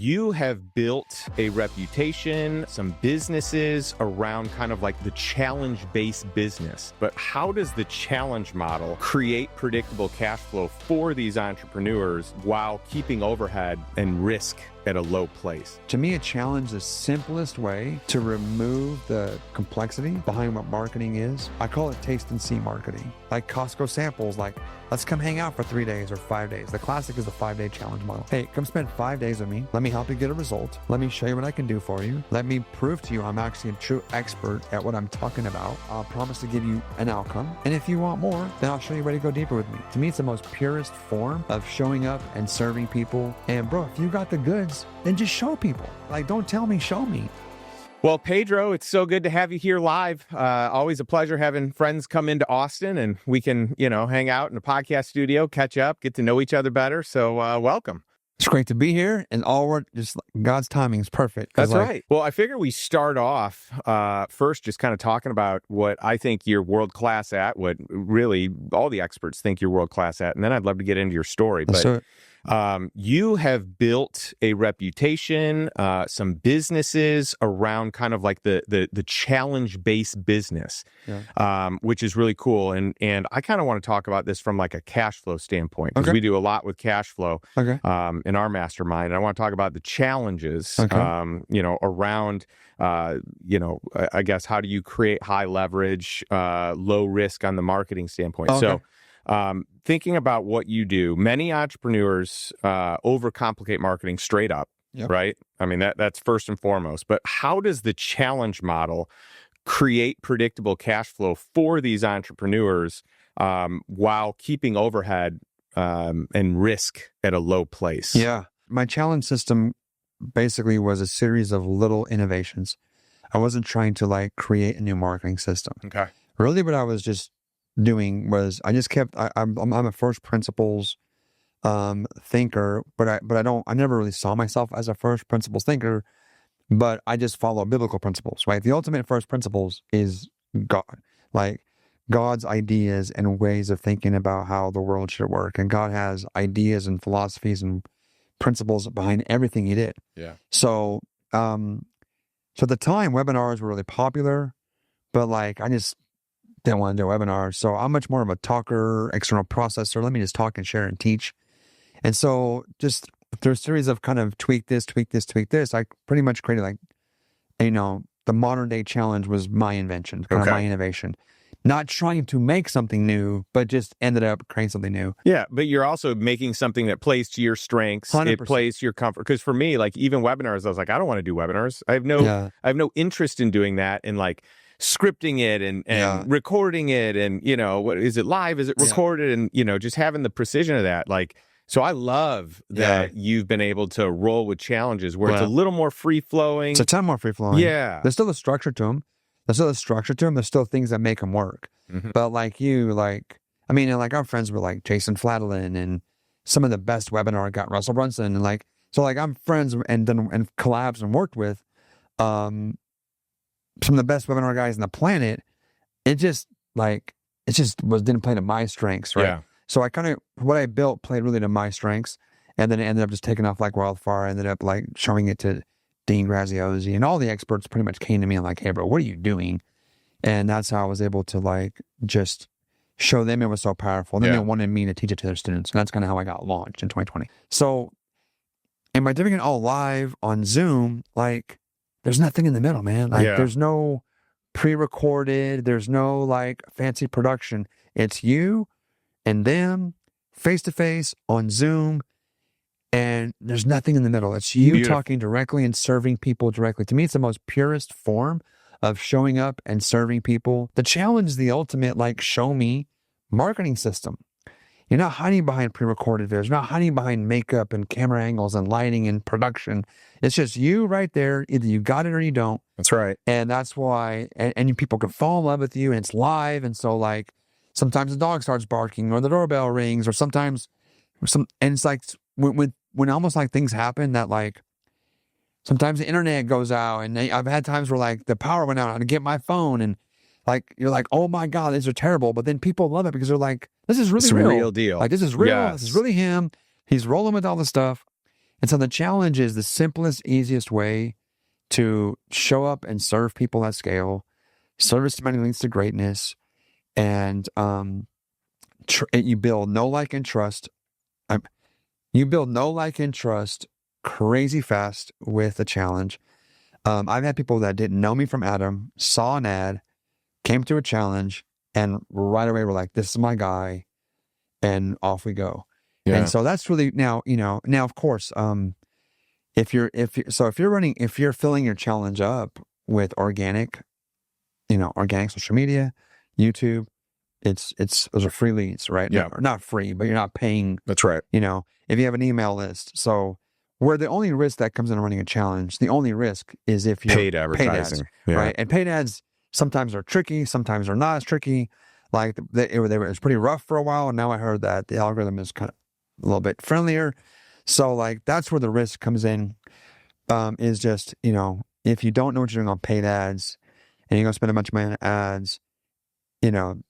You have built a reputation, some businesses around kind of like the challenge-based business. But how does the challenge model create predictable cash flow for these entrepreneurs while keeping overhead and risk at a low place? To me, a challenge is the simplest way to remove the complexity behind what marketing is. I call it taste and see marketing. Like Costco samples, like, let's come hang out for 3 days or 5 days. The classic is the 5-day challenge model. Hey, come spend 5 days with me. Let me help you get a result. Let me show you what I can do for you. Let me prove to you I'm actually a true expert at what I'm talking about. I'll promise to give you an outcome. And if you want more, then I'll show you where to go deeper with me. To me, it's the most purest form of showing up and serving people. And bro, if you got the goods, then just show people. Like, don't tell me, show me. Well, Pedro, it's so good to have you here live. Always a pleasure having friends come into Austin and we can, hang out in a podcast studio, catch up, get to know each other better. So welcome. It's great to be here, and God's timing is perfect. That's right. Well, I figure we start off first just kind of talking about what I think you're world-class at, what really all the experts think you're world-class at, and then I'd love to get into your story. But you have built a reputation, some businesses around kind of like the challenge-based business, which is really cool. And I kind of want to talk about this from like a cash flow standpoint, because we do a lot with cash flow in our mastermind. And I want to talk about the challenges, around, I guess, how do you create high leverage, low risk on the marketing standpoint? So thinking about what you do, many entrepreneurs overcomplicate marketing straight up, right? I mean, that's first and foremost. But how does the challenge model create predictable cash flow for these entrepreneurs while keeping overhead and risk at a low place? Yeah. My challenge system basically was a series of little innovations. I wasn't trying to create a new marketing system. Okay. Really what I was just doing was I just kept, I'm a first principles thinker, but I never really saw myself as a first principles thinker, but I just follow biblical principles, right? The ultimate first principles is God, like God's ideas and ways of thinking about how the world should work. And God has ideas and philosophies and principles behind everything he did. Yeah. So at the time, webinars were really popular, but I just didn't want to do webinars. So I'm much more of a talker, external processor. Let me just talk and share and teach. And so just through a series of kind of tweak this, I pretty much created the modern day challenge was my invention, kind of my innovation. Not trying to make something new, but just ended up creating something new. Yeah, but you're also making something that plays to your strengths. 100%. It plays to your comfort. Because for me, even webinars, I was like, I don't want to do webinars. I have no interest in doing that and scripting it and recording it and, what is it live? Is it recorded? And, just having the precision of that. So I love that you've been able to roll with challenges where it's a little more free flowing. It's a ton more free flowing. Yeah. There's still a structure to them. There's still things that make them work. Mm-hmm. But our friends were like Jason Fladlin and some of the best webinar got Russell Brunson. And I'm friends and collabs and worked with some of the best webinar guys on the planet. It just didn't play to my strengths, right? Yeah. So what I built played really to my strengths, and then it ended up just taking off like wildfire. I ended up showing it to Dean Graziosi, and all the experts pretty much came to me and hey, bro, what are you doing? And that's how I was able to just show them it was so powerful. And then they wanted me to teach it to their students. And that's kind of how I got launched in 2020. So, and by doing it all live on Zoom, there's nothing in the middle, man. There's no pre-recorded, there's no fancy production. It's you and them face-to-face on Zoom. And there's nothing in the middle. It's you talking directly and serving people directly. To me, it's the most purest form of showing up and serving people. The challenge is the ultimate, show me marketing system. You're not hiding behind pre-recorded videos. You're not hiding behind makeup and camera angles and lighting and production. It's just you right there. Either you got it or you don't. That's right. And that's why, and people can fall in love with you, and it's live. And so sometimes the dog starts barking or the doorbell rings, or sometimes and it's when almost things happen that sometimes the internet goes out, and I've had times where the power went out and I get my phone and you're oh my God, these are terrible. But then people love it because they're this is really real. Real deal. This is real. Yes. This is really him. He's rolling with all the stuff. And so the challenge is the simplest, easiest way to show up and serve people at scale. Service to many leads to greatness. And you build know, like, and trust. You build know, like, and trust crazy fast with a challenge. I've had people that didn't know me from Adam, saw an ad, came to a challenge, and right away were like, this is my guy, and off we go. Yeah. And so that's really now, of course, if you're filling your challenge up with organic social media, YouTube, those are free leads, right? Yeah. Or not free, but you're not paying. That's right. If you have an email list. So where the only risk that comes in running a challenge, the only risk is if you're paid advertising, right? And paid ads sometimes are tricky, sometimes are not as tricky. Like it was pretty rough for a while, and now I heard that the algorithm is kind of a little bit friendlier. So like that's where the risk comes in. Is just if you don't know what you're doing on paid ads, and you're gonna spend a bunch of money on ads, and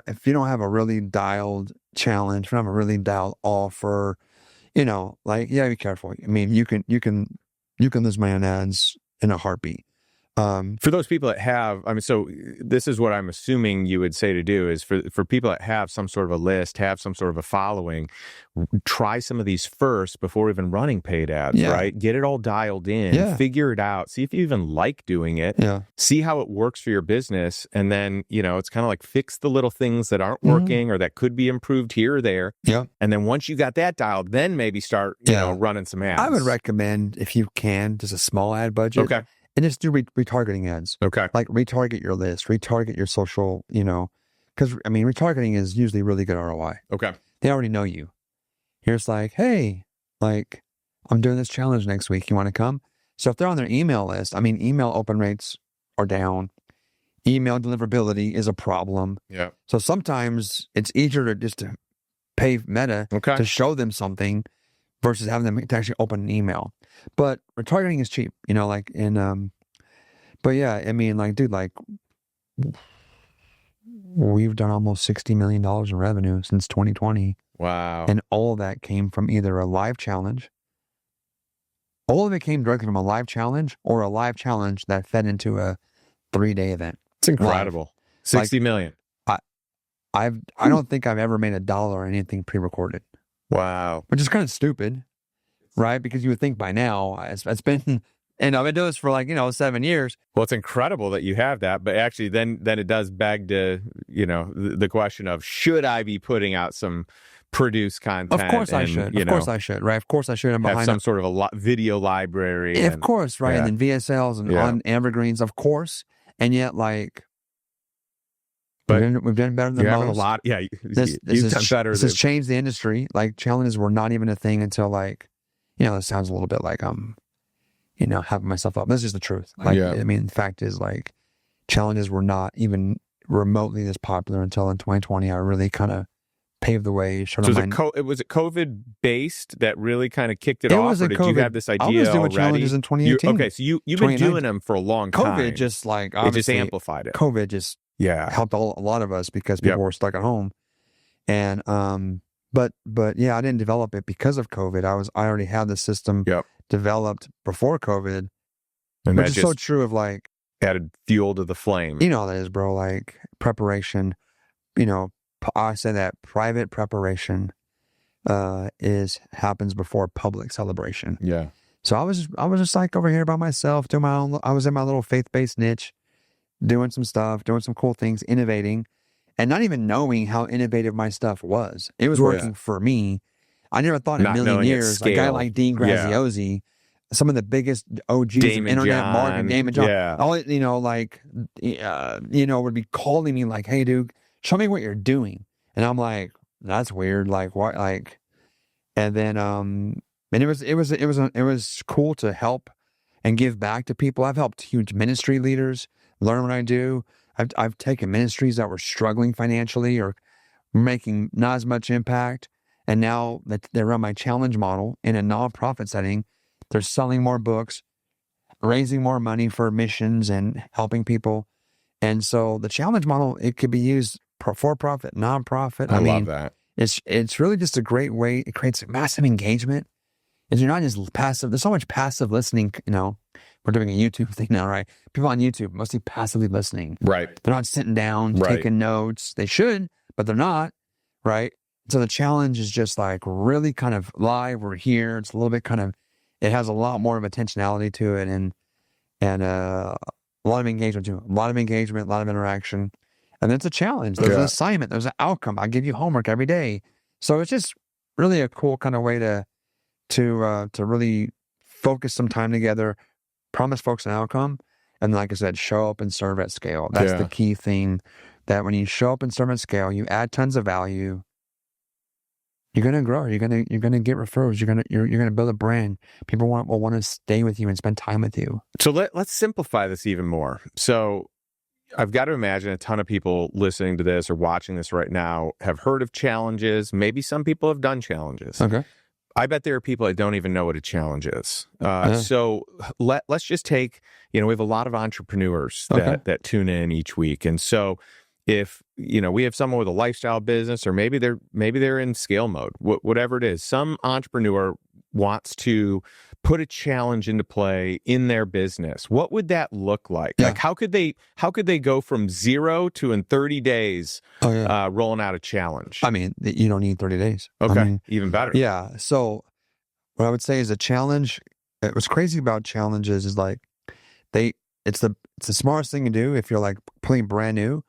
if you don't have a really dialed challenge, if you don't have a really dialed offer, be careful. I mean, you can lose money on ads in a heartbeat. For those people that have, so this is what I'm assuming you would say to do is for people that have some sort of a list, have some sort of a following, try some of these first before even running paid ads, right? Get it all dialed in, figure it out, see if you even like doing it, see how it works for your business. And then, it's kind of like fix the little things that aren't working or that could be improved here or there. Yeah. And then once you got that dialed, then maybe start, running some ads. I would recommend, if you can, just a small ad budget. Okay. And just do retargeting ads. Okay. Like retarget your list, retarget your social, because retargeting is usually really good ROI. Okay. They already know you. You're just like, hey, like I'm doing this challenge next week. You want to come? So if they're on their email list, email open rates are down. Email deliverability is a problem. Yeah. So sometimes it's easier to pay Meta to show them something versus having them to actually open an email. But retargeting is cheap, but yeah, dude, we've done almost $60 million in revenue since 2020. Wow. And all of that came from either a live challenge. All of it came directly from a live challenge or a live challenge that fed into a 3-day event. It's incredible. Live. 60 million. I don't think I've ever made $1 or anything pre-recorded. Wow. Which is kind of stupid, right? Because you would think by now it's been, and I've been doing this for 7 years. Well, it's incredible that you have that, but actually then it does beg to, the question of, should I be putting out some produced content? Of course I should. Of course I should, right? Of course I should. I'm have some sort of a video library. Of course, right? Yeah. And then VSLs and on evergreens, of course. And yet, but we've done better than most. Have a lot. Yeah, this done better. This has changed the industry. Like challenges were not even a thing until this sounds a little bit like I'm, having myself up. This is the truth. The fact is challenges were not even remotely this popular until in 2020. I really kind of paved the way. Was it COVID based that really kind of kicked it off, or did you have this idea already? I was doing challenges in 2018. So you've been doing them for a long time. COVID just it just amplified it. COVID just helped a lot of us because people were stuck at home. And but yeah, I didn't develop it because of COVID. I already had the system developed before COVID, and which is so true of added fuel to the flame. You know how that is, bro. Preparation. I say that private preparation happens before public celebration. Yeah. So I was just over here by myself doing my own. I was in my little faith-based niche, doing some stuff, doing some cool things, innovating, and not even knowing how innovative my stuff was. It was working for me. I never thought in a million years a guy like Dean Graziosi, some of the biggest OGs of internet marketing, Daymond John, all would be calling me like, "Hey, dude, show me what you're doing." And I'm like, "That's weird. What?" And then and it was cool to help and give back to people. I've helped huge ministry leaders learn what I do. I've taken ministries that were struggling financially or making not as much impact, and now that they run my challenge model in a nonprofit setting, they're selling more books, raising more money for missions, and helping people. And so the challenge model, it could be used for profit, nonprofit. I love that. It's really just a great way. It creates massive engagement. is you're not just passive. There's so much passive listening, we're doing a YouTube thing now, right? People on YouTube, mostly passively listening. Right. They're not sitting down, taking notes. They should, but they're not, right? So the challenge is just like really kind of live. We're here. It's a little bit kind of, it has a lot more of intentionality to it and a lot of engagement too. A lot of engagement, a lot of interaction. And it's a challenge. There's an assignment. There's an outcome. I give you homework every day. So it's just really a cool kind of way to really focus some time together, promise folks an outcome, and like I said, show up and serve at scale. That's the key thing, that when you show up and serve at scale, you add tons of value. You're gonna grow. You're gonna get referrals. You're gonna build a brand. People will want to stay with you and spend time with you. So let's simplify this even more. So I've got to imagine a ton of people listening to this or watching this right now have heard of challenges. Maybe some people have done challenges. Okay. I bet there are people that don't even know what a challenge is. So let's just take, we have a lot of entrepreneurs that tune in each week. And so if, we have someone with a lifestyle business, or maybe they're in scale mode, whatever it is, some entrepreneur wants to put a challenge into play in their business. What would that look like? Yeah. Like, how could they go from 0 to in 30 days rolling out a challenge? I mean, you don't need 30 days. Okay. Even better. Yeah. So what I would say is a challenge. What's crazy about challenges is like it's the smartest thing to do if you're like playing brand new,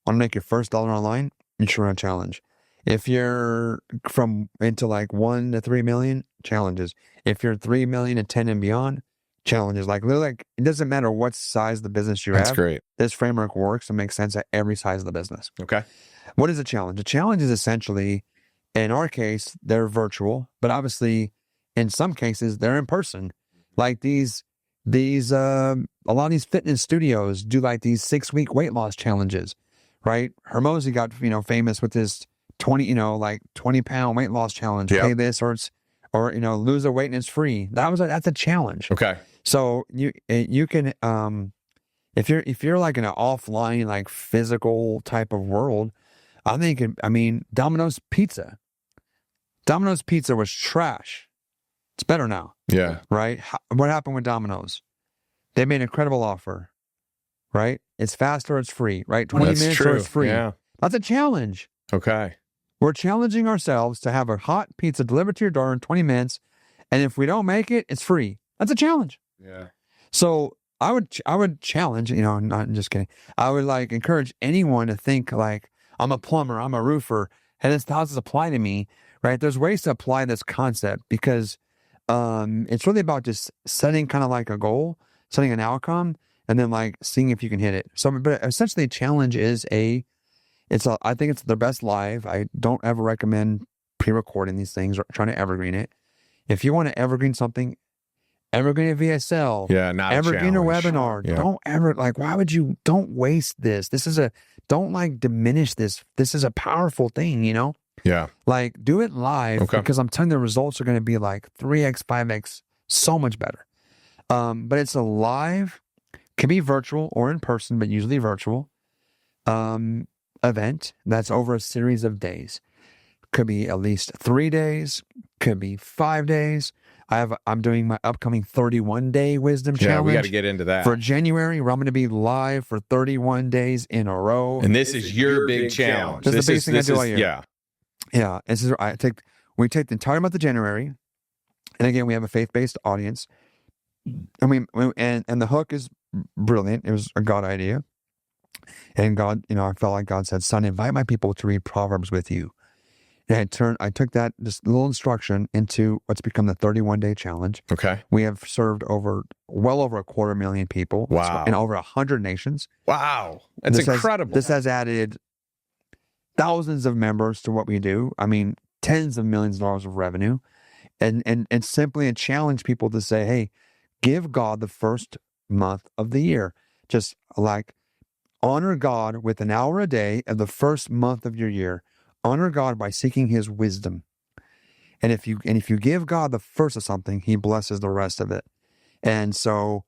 want to make your first dollar online, you should run a challenge. If you're into like 1 to 3 million, challenges. If you're 3 million and 10 and beyond, challenges. Like literally, like, it doesn't matter what size of the business you have. That's great. This framework works and makes sense at every size of the business. Okay. What is a challenge? A challenge is essentially, in our case, they're virtual, but obviously in some cases they're in person. Like these a lot of these fitness studios do like these 6-week weight loss challenges, right? Hermosi got, famous with this 20-pound weight loss challenge. Yep. Pay this or lose a weight and it's free. That's a challenge. Okay. So you can, if you're like in an offline, like physical type of world, Domino's Pizza was trash. It's better now. Yeah. Right. What happened with Domino's? They made an incredible offer, right? It's fast or it's free, right? 20 minutes or it's free. Yeah. That's a challenge. Okay. We're challenging ourselves to have a hot pizza delivered to your door in 20 minutes. And if we don't make it, it's free. That's a challenge. Yeah. So I would challenge, not just kidding. I would like encourage anyone to think like, I'm a plumber, I'm a roofer, and how does this apply to me, right? There's ways to apply this concept because it's really about just setting kind of like a goal, setting an outcome, and then like seeing if you can hit it. So, but essentially a challenge is I think it's the best live. I don't ever recommend pre-recording these things or trying to evergreen it. If you want to evergreen something, evergreen a VSL. Yeah, not evergreen a webinar. Yeah. Don't ever don't waste this. Don't like diminish this. This is a powerful thing, Yeah. Like do it live because I'm telling you the results are going to be like 3x, 5x, so much better. But it's a live, can be virtual or in person, but usually virtual. Event that's over a series of days. Could be at least 3 days, could be 5 days. I'm doing my upcoming 31-day wisdom challenge. Yeah, we got to get into that. For January, where I'm going to be live for 31 days in a row. And this is your big challenge. This is the biggest thing I do all year. Yeah. Yeah. We take the entire month of January. And again, we have a faith-based audience. I mean, and the hook is brilliant. It was a God idea. And God, I felt like God said, son, invite my people to read Proverbs with you. And I took that, this little instruction into what's become the 31-day challenge. Okay. We have served well over 250,000 people. Wow. In over 100 nations. Wow. That's incredible. This has added thousands of members to what we do. I mean, tens of millions of dollars of revenue. And simply challenge people to say, hey, give God the first month of the year. Just like, honor God with an hour a day of the first month of your year. Honor God by seeking his wisdom. And if you give God the first of something, he blesses the rest of it. And so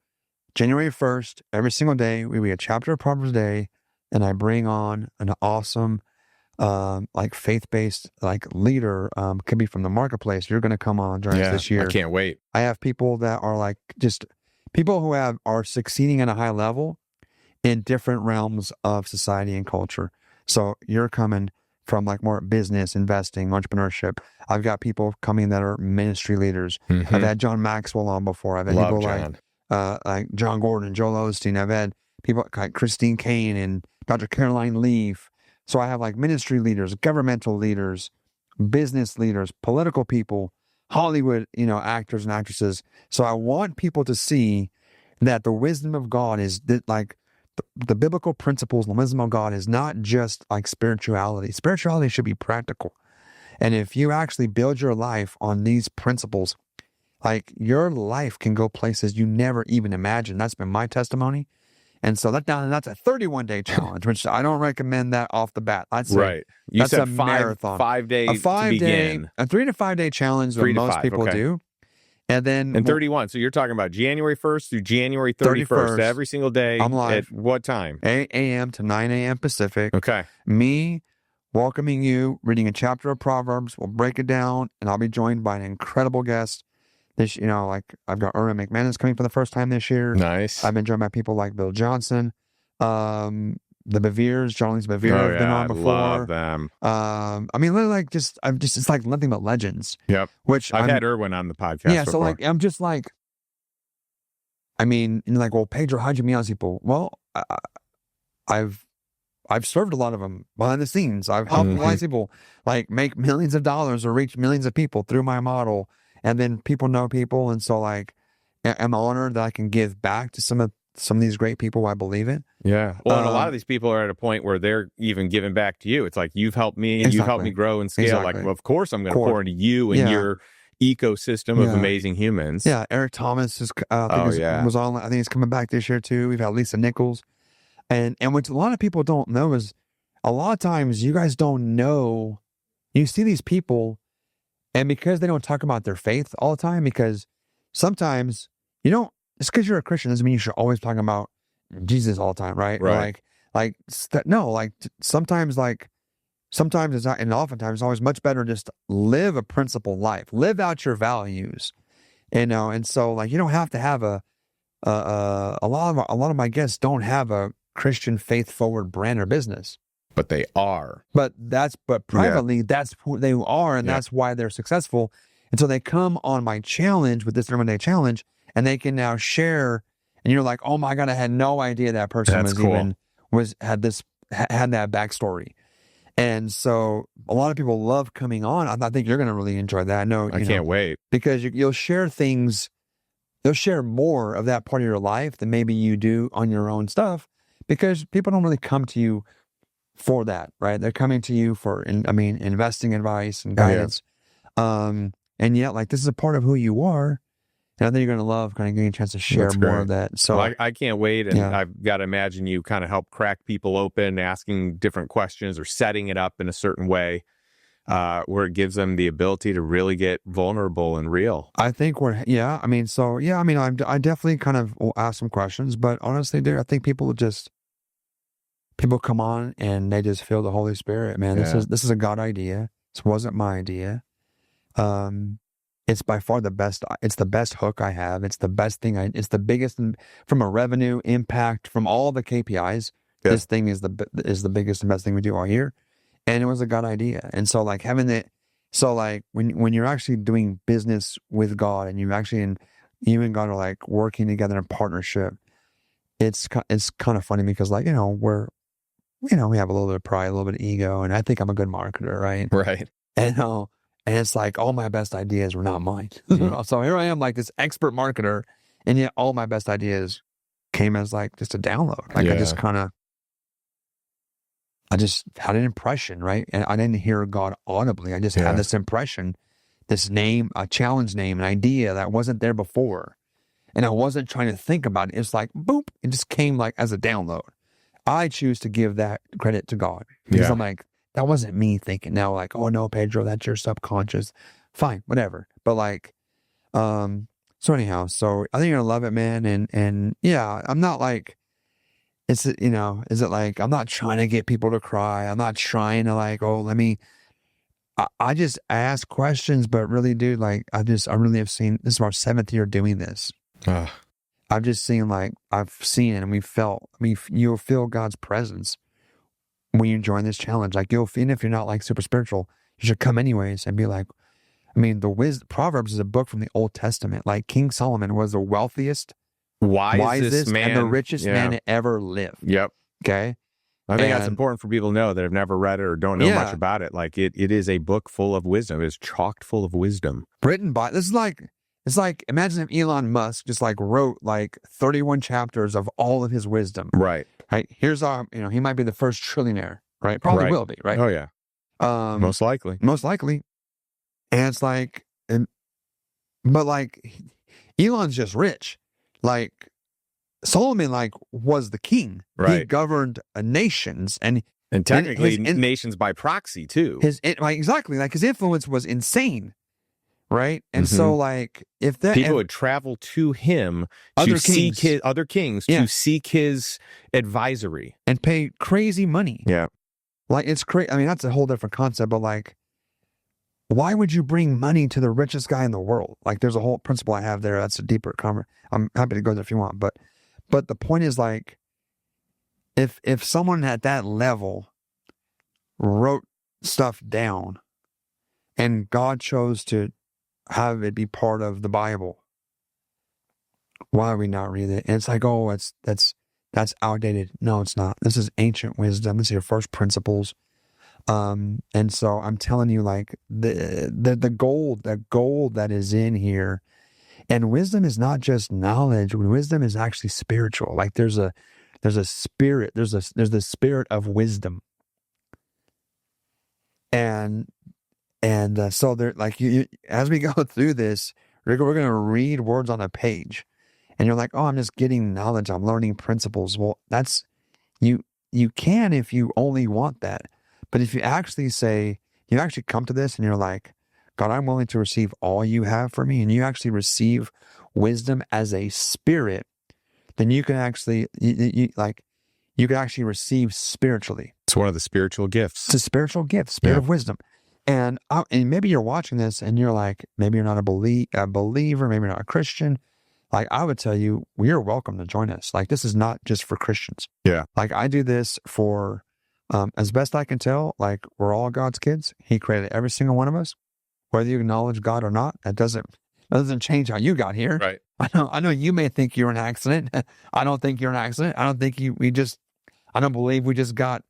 January 1st, every single day, we read a chapter of Proverbs a day, and I bring on an awesome like faith-based like leader, could be from the marketplace. You're going to come on during this year. I can't wait. I have people that are like just people who are succeeding at a high level in different realms of society and culture. So you're coming from like more business, investing, entrepreneurship. I've got people coming that are ministry leaders. Mm-hmm. I've had John Maxwell on before. I've had people like John Gordon, Joel Osteen. I've had people like Christine Kane and Dr. Caroline Leaf. So I have like ministry leaders, governmental leaders, business leaders, political people, Hollywood, actors and actresses. So I want people to see that the wisdom of God is that like the biblical principles and the wisdom of God is not just like spirituality. Spirituality should be practical. And if you actually build your life on these principles, like your life can go places you never even imagined. That's been my testimony. And so that's a 31-day challenge, which I don't recommend that off the bat. Right. You that's said a marathon. 5 days to begin. A 3 to 5 day challenge that most people do. And then 31. So you're talking about January 1st through January 31st, every single day. I'm live. At what time? 8 a.m. to 9 a.m. Pacific. Okay. Me welcoming you, reading a chapter of Proverbs. We'll break it down, and I'll be joined by an incredible guest. This, like I've got Erwin McManus coming for the first time this year. Nice. I've been joined by people like Bill Johnson, the Bevere's, John Lee's Bevere. I've been on before. Love them. I mean, like it's like nothing but legends. Yep. Which I've had Erwin on the podcast. Yeah. Before. So like, I'm just like, I mean, like, well, Pedro, how'd you meet all these people? Well, I've served a lot of them behind the scenes. I've helped a lot of people like make millions of dollars or reach millions of people through my model. And then people know people. And so like, I'm honored that I can give back to some of these great people who I believe in. Yeah. Well, and a lot of these people are at a point where they're even giving back to you. It's like, you've helped me and you've helped me grow and scale. Exactly. Like, well, of course I'm going to pour into you and your ecosystem of amazing humans. Yeah. Eric Thomas was on. I think he's coming back this year too. We've had Lisa Nichols. And what a lot of people don't know is a lot of times you guys don't know, you see these people, and because they don't talk about their faith all the time, because sometimes you don't, just because you're a Christian doesn't mean you should always talk about Jesus all the time, right? Right. Sometimes it's not, and oftentimes it's always much better just live a principled life, live out your values, and so like you don't have to have a lot of my guests don't have a Christian faith forward brand or business. But they are. But privately, that's who they are, and that's why they're successful. And so they come on my challenge with this 31-day challenge, and they can now share. And you're like, oh my God, I had no idea that person had that backstory. And so a lot of people love coming on. I think you're going to really enjoy that. I know. I can't wait. Because you'll share things. They'll share more of that part of your life than maybe you do on your own stuff, because people don't really come to you for that, right? They're coming to you for, investing advice and guidance. And yet, like, this is a part of who you are. And I think you're going to love kind of getting a chance to share more of that. So I can't wait. And I've got to imagine you kind of help crack people open, asking different questions or setting it up in a certain way. Where it gives them the ability to really get vulnerable and real. I think I definitely kind of will ask some questions, but honestly, I think people come on and they just feel the Holy Spirit, man. This is a God idea. This wasn't my idea. It's by far the best. It's the best hook I have. It's the best thing. It's the biggest from a revenue impact, from all the KPIs. Yeah. This thing is the biggest and best thing we do all year. And it was a God idea. And so like having it, so like when you're actually doing business with God and you actually, and you and God are like working together in partnership, it's kind of funny because like, we have a little bit of pride, a little bit of ego, and I think I'm a good marketer, right? Right. And it's like all my best ideas were not mine. Mm-hmm. So here I am like this expert marketer, and yet all my best ideas came as like just a download. Like I just had an impression, right? And I didn't hear God audibly. I just had this impression, this name, a challenge name, an idea that wasn't there before. And I wasn't trying to think about it. It's like, boop, it just came like as a download. I choose to give that credit to God. Because I'm like, that wasn't me thinking. Now like, oh no, Pedro, that's your subconscious. Fine, whatever. But like, so anyhow, so I think you're going to love it, man. And yeah, I'm not like, is it like, I'm not trying to get people to cry. I'm not trying to like, I just ask questions, but really, dude, like, I really have seen, this is our 7th year doing this. I've just seen, like, I've seen it and you'll feel God's presence when you join this challenge. Like, even if you're not like super spiritual, you should come anyways and be like, Proverbs is a book from the Old Testament. Like, King Solomon was the wealthiest, wisest man, and the richest man to ever live. Yep. Okay. I think that's important for people to know that have never read it or don't know much about it. Like, it is a book full of wisdom. It's chocked full of wisdom. Written by, it's like, imagine if Elon Musk just like wrote like 31 chapters of all of his wisdom. Right. Here's he might be the first trillionaire, right? Probably will be, right? Oh, yeah. Most likely. And it's like, but like, Elon's just rich. Like, Solomon, like, was the king. Right. He governed nations and technically nations by proxy too. Exactly. Like, his influence was insane. Right. And so, like, if that people would travel to him to seek other kings to seek his advisory and pay crazy money. Yeah. Like, it's crazy. I mean, that's a whole different concept, but like, why would you bring money to the richest guy in the world? Like, there's a whole principle I have there. That's a deeper conversation. I'm happy to go there if you want. But the point is, like, if someone at that level wrote stuff down and God chose to have it be part of the Bible, why would we not read it? And it's like, oh, that's outdated. No, it's not. This is ancient wisdom. This is your first principles. And so I'm telling you, like, the gold that is in here, and wisdom is not just knowledge. Wisdom is actually spiritual. Like, there's a spirit. There's the spirit of wisdom. And so there, like, you as we go through this, we're going to read words on a page, and you're like, oh, I'm just getting knowledge. I'm learning principles. Well, that's you can, if you only want that. But if you actually come to this and you're like, God, I'm willing to receive all you have for me, and you actually receive wisdom as a spirit, then you can actually, you can actually receive spiritually. It's one of the spiritual gifts. It's a spiritual gift, spirit of wisdom. And maybe you're watching this and you're like, maybe you're not a believer, maybe you're not a Christian. Like, I would tell you, you're welcome to join us. Like, this is not just for Christians. Yeah. Like, I do this for, as best I can tell, like, we're all God's kids. He created every single one of us. Whether you acknowledge God or not, that doesn't change how you got here. Right. I know you may think you're an accident. I don't think you're an accident. I don't think I don't believe we just got,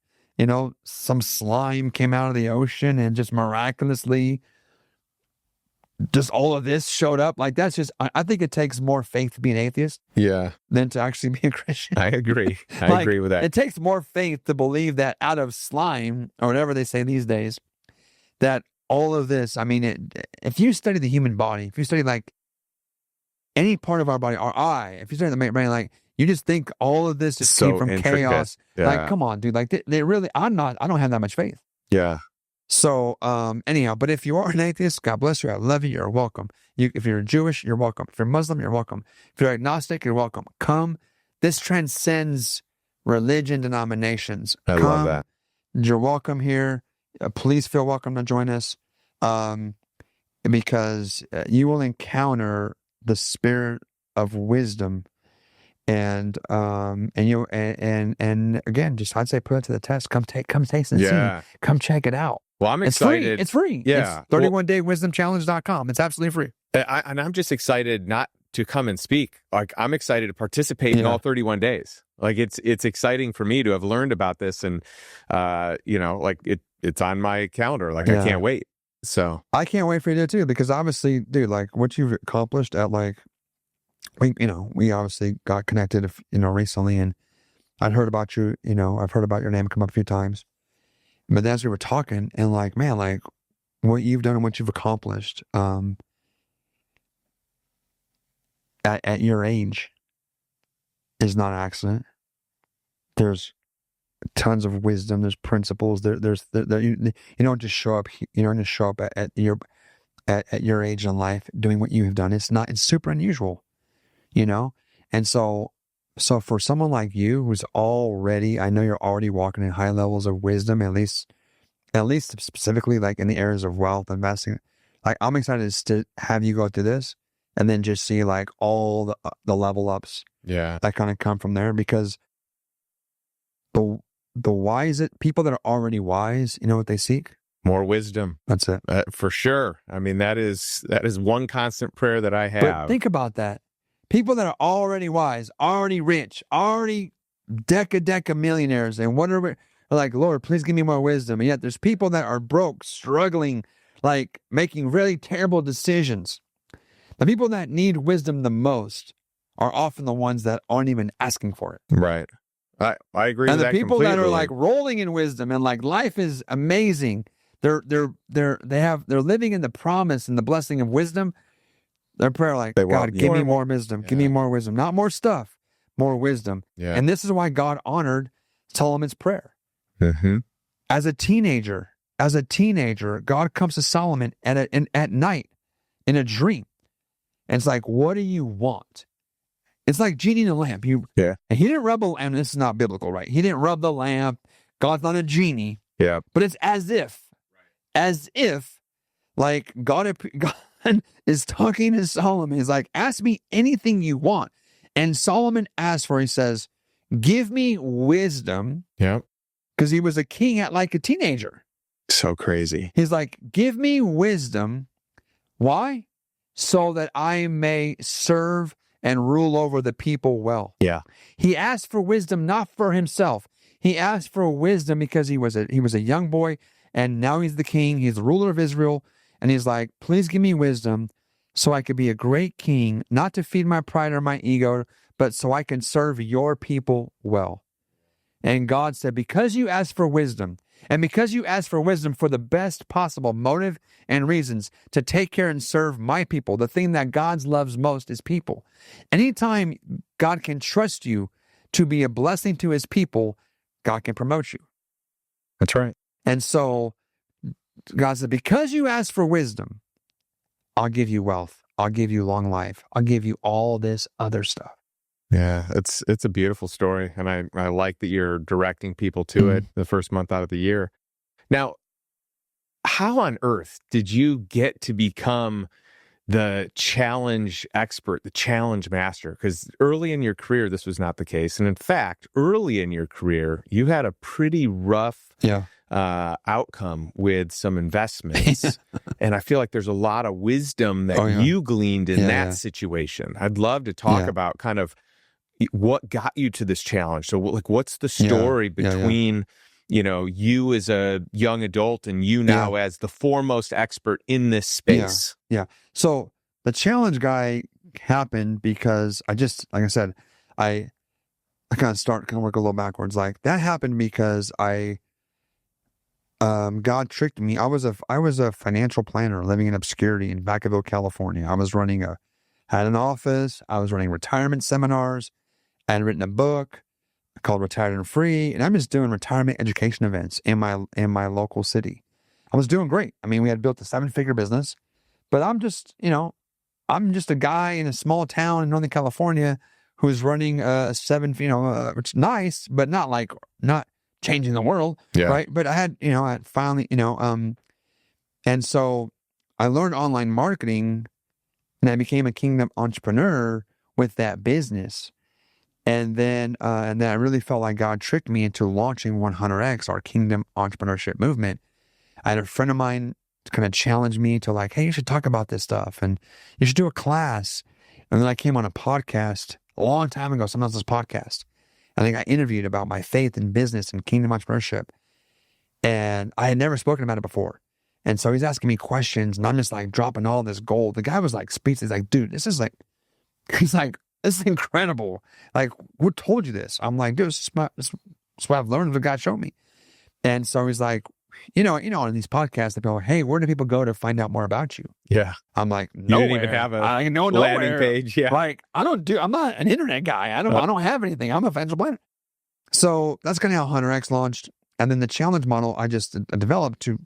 some slime came out of the ocean and just miraculously just all of this showed up. Like, that's just, I think it takes more faith to be an atheist. Yeah. Than to actually be a Christian. I agree. I agree with that. It takes more faith to believe that out of slime, or whatever they say these days, that all of this, I mean, if you study the human body, if you study like any part of our body, our eye, if you study the brain, like, you just think all of this just came from intricate. Chaos. Yeah. Like, come on, dude. Like, they really, I don't have that much faith. Yeah. So, anyhow, but if you are an atheist, God bless you. I love you. You're welcome. If you're Jewish, you're welcome. If you're Muslim, you're welcome. If you're agnostic, you're welcome. Come. This transcends religion, denominations. I love that. You're welcome here. Please feel welcome to join us, because you will encounter the spirit of wisdom, and again, just I'd say put it to the test. Come taste and see. Come check it out. Well, I'm excited. It's free. Yeah. It's 31daywisdomchallenge.com. It's absolutely free. And I'm just excited not to come and speak. Like, I'm excited to participate in all 31 days. Like, it's exciting for me to have learned about this, and like, it's on my calendar. Like, I can't wait. So I can't wait for you to too, because obviously, dude, like, what you've accomplished at, like, we obviously got connected, recently, and I'd heard about you. I've heard about your name come up a few times. But as we were talking, and like, man, like, what you've done and what you've accomplished at your age is not an accident. There's tons of wisdom. There's principles. You don't just show up. You don't just show up at your age in life doing what you have done. It's super unusual, and so So for someone like you who's already, I know you're already walking in high levels of wisdom, at least specifically like in the areas of wealth investing. Like I'm excited to have you go through this and then just see like all the level ups that kind of come from there, because the wise people that are already wise, you know what they seek? More wisdom. That's it. For sure. I mean, that is one constant prayer that I have. But think about that. People that are already wise, already rich, already deca millionaires and whatever, are like, Lord, please give me more wisdom. And yet there's people that are broke, struggling, like making really terrible decisions. The people that need wisdom the most are often the ones that aren't even asking for it. Right. I agree with that completely. And the people that are like rolling in wisdom and like life is amazing, they're living in the promise and the blessing of wisdom. Their prayer like, God, give me more wisdom. Give me more wisdom. Not more stuff, more wisdom. Yeah. And this is why God honored Solomon's prayer. Mm-hmm. As a teenager, God comes to Solomon at night in a dream. And it's like, what do you want? It's like genie in a lamp. And he didn't rub and this is not biblical, right? He didn't rub the lamp. God's not a genie. Yeah. But it's as if like God is talking to Solomon. He's like, ask me anything you want. And Solomon asked for, he says, give me wisdom. Yeah. Because he was a king at like a teenager. So crazy. He's like, give me wisdom. Why? So that I may serve and rule over the people well. Yeah. He asked for wisdom not for himself. He asked for wisdom because he was a young boy, and now he's the king. He's the ruler of Israel. And he's like, please give me wisdom so I could be a great king, not to feed my pride or my ego, but so I can serve your people well. And God said, because you asked for wisdom, and because you asked for wisdom for the best possible motive and reasons to take care and serve my people, the thing that God loves most is people. Anytime God can trust you to be a blessing to his people, God can promote you. That's right. And so God said, because you asked for wisdom, I'll give you wealth. I'll give you long life. I'll give you all this other stuff. Yeah, it's a beautiful story. And I like that you're directing people to it the first month out of the year. Now, how on earth did you get to become the challenge expert, the challenge master? Because early in your career, this was not the case. And in fact, early in your career, you had a pretty rough outcome with some investments. And I feel like there's a lot of wisdom that you gleaned in that situation. I'd love to talk about kind of what got you to this challenge. So like, what's the story between, you as a young adult and you now as the foremost expert in this space? Yeah. So the challenge guy happened because I kind of work a little backwards. Like that happened because God tricked me. I was a financial planner living in obscurity in Vacaville, California. I was had an office. I was running retirement seminars. I had written a book called Retired and Free, and I'm just doing retirement education events in my local city. I was doing great. I mean, we had built a 7-figure business, but I'm just a guy in a small town in Northern California who's running a which is nice, but not changing the world, right? But I finally, and so I learned online marketing, and I became a kingdom entrepreneur with that business. And then I really felt like God tricked me into launching 100X, our kingdom entrepreneurship movement. I had a friend of mine kind of challenge me to like, hey, you should talk about this stuff and you should do a class. And then I came on a podcast a long time ago, someone else's podcast. I think I interviewed about my faith in business and kingdom entrepreneurship. And I had never spoken about it before. And so he's asking me questions and I'm just like dropping all this gold. The guy was like speechless. He's like, dude, this is incredible. Like, who told you this? I'm like, dude, this is what I've learned what God showed me. And so he's like, on these podcasts, they go, hey, where do people go to find out more about you? Yeah. I'm like, nowhere. You didn't even have a landing page. Yeah. Like, I'm not an internet guy. I don't have anything. I'm a financial planner. So that's kind of how 100X launched. And then the challenge model I just developed to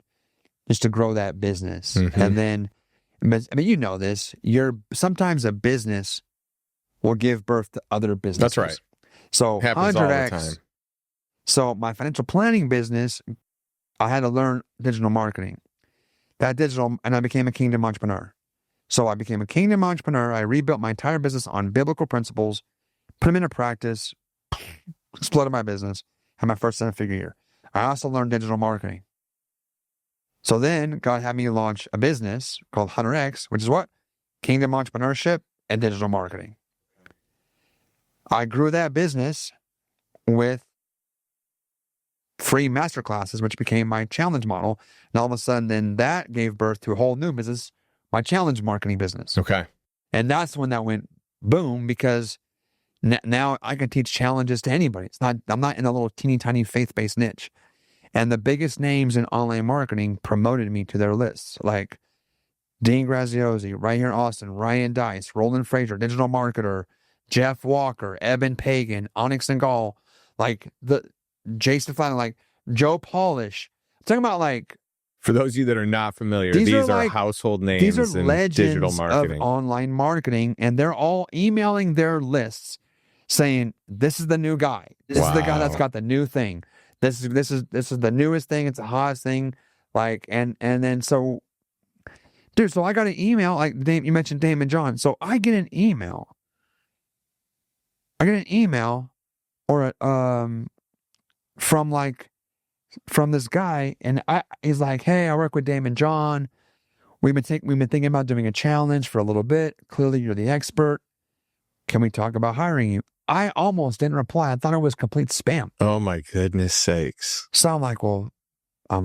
grow that business. Mm-hmm. And then, I mean, sometimes a business will give birth to other businesses. That's right. So happens all the 100x. time. So my financial planning business, I had to learn digital marketing. And I became a kingdom entrepreneur. So I became a kingdom entrepreneur. I rebuilt my entire business on biblical principles, put them into practice, exploded my business, had my first 7-figure year. I also learned digital marketing. So then God had me launch a business called 100x, which is what? Kingdom entrepreneurship and digital marketing. I grew that business with free masterclasses, which became my challenge model. And all of a sudden, then that gave birth to a whole new business, my challenge marketing business. Okay. And that's when that went boom, because now I can teach challenges to anybody. I'm not in a little teeny tiny faith-based niche. And the biggest names in online marketing promoted me to their lists, like Dean Graziosi, right here in Austin, Ryan Dice, Roland Fraser, digital marketer, Jeff Walker, Eben Pagan, Onyx and Gall, like the Jason Flannery, like Joe Polish. I'm talking about, like, for those of you that are not familiar, these are like household names. These are in legends digital marketing. of online marketing, and they're all emailing their lists saying, "This is the new guy. This is the guy that's got the new thing. This is the newest thing. It's the hottest thing." Like, and then so, dude. So I got an email. Like you mentioned, Daymond John. So I get an email. Or from this guy, and he's like, "Hey, I work with Daymond John. We've been thinking about doing a challenge for a little bit. Clearly, you're the expert. Can we talk about hiring you?" I almost didn't reply. I thought it was complete spam. Oh my goodness sakes! So I'm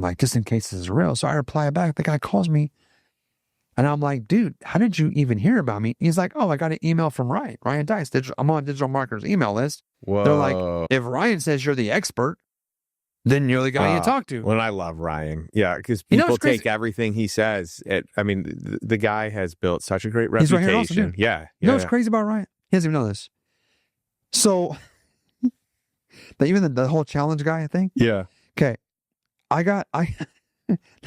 like, just in case this is real. So I reply back. The guy calls me, and I'm like, "Dude, how did you even hear about me?" He's like, "Oh, I got an email from Ryan Dice. I'm on Digital Marketer's email list." Whoa. They're like, "If Ryan says you're the expert, then you're the guy you talk to." Well, I love Ryan. Yeah, because people take everything he says. The guy has built such a great reputation. He's right here also, dude. Yeah. You know what's crazy about Ryan? He doesn't even know this. So, even the whole challenge guy thing. Yeah. Okay.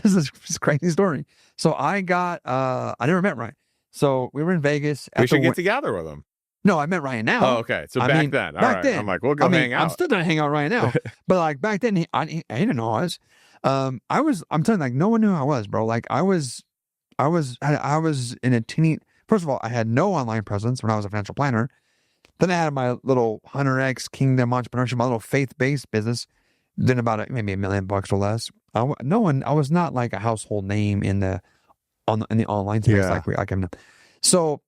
This is a crazy story. So I never met Ryan. So we were in Vegas. We should get together with him. No, I met Ryan now. Oh, okay. So back then. All right. I'm like, we'll go hang out. I'm still going to hang out right now. But like back then, I didn't know I was. I'm telling you, like, no one knew who I was, bro. Like I was in a teeny, first of all, I had no online presence when I was a financial planner. Then I had my little 100x Kingdom Entrepreneurship, my little faith-based business. Then about maybe $1 million or less. I was not like a household name in the online space like I'm. So,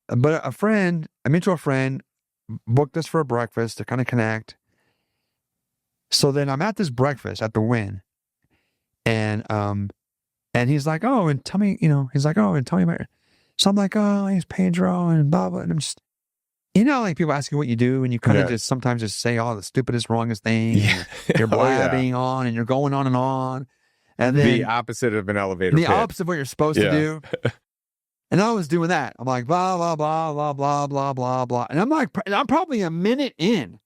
but a mutual friend, booked us for a breakfast to kind of connect. So then I'm at this breakfast at the Wynn, and he's like, "Oh, and tell me," he's like, "Oh, and tell me about it." So I'm like, "Oh, he's Pedro," and blah blah, and I'm just. Like people ask you what you do, and you kind of just sometimes just say all the stupidest, wrongest thing. Yeah. You're blabbing on, and you're going on, and then the opposite of an elevator. The opposite of what you're supposed to do. And I was doing that. I'm like blah blah blah blah blah blah blah blah, and I'm probably a minute in,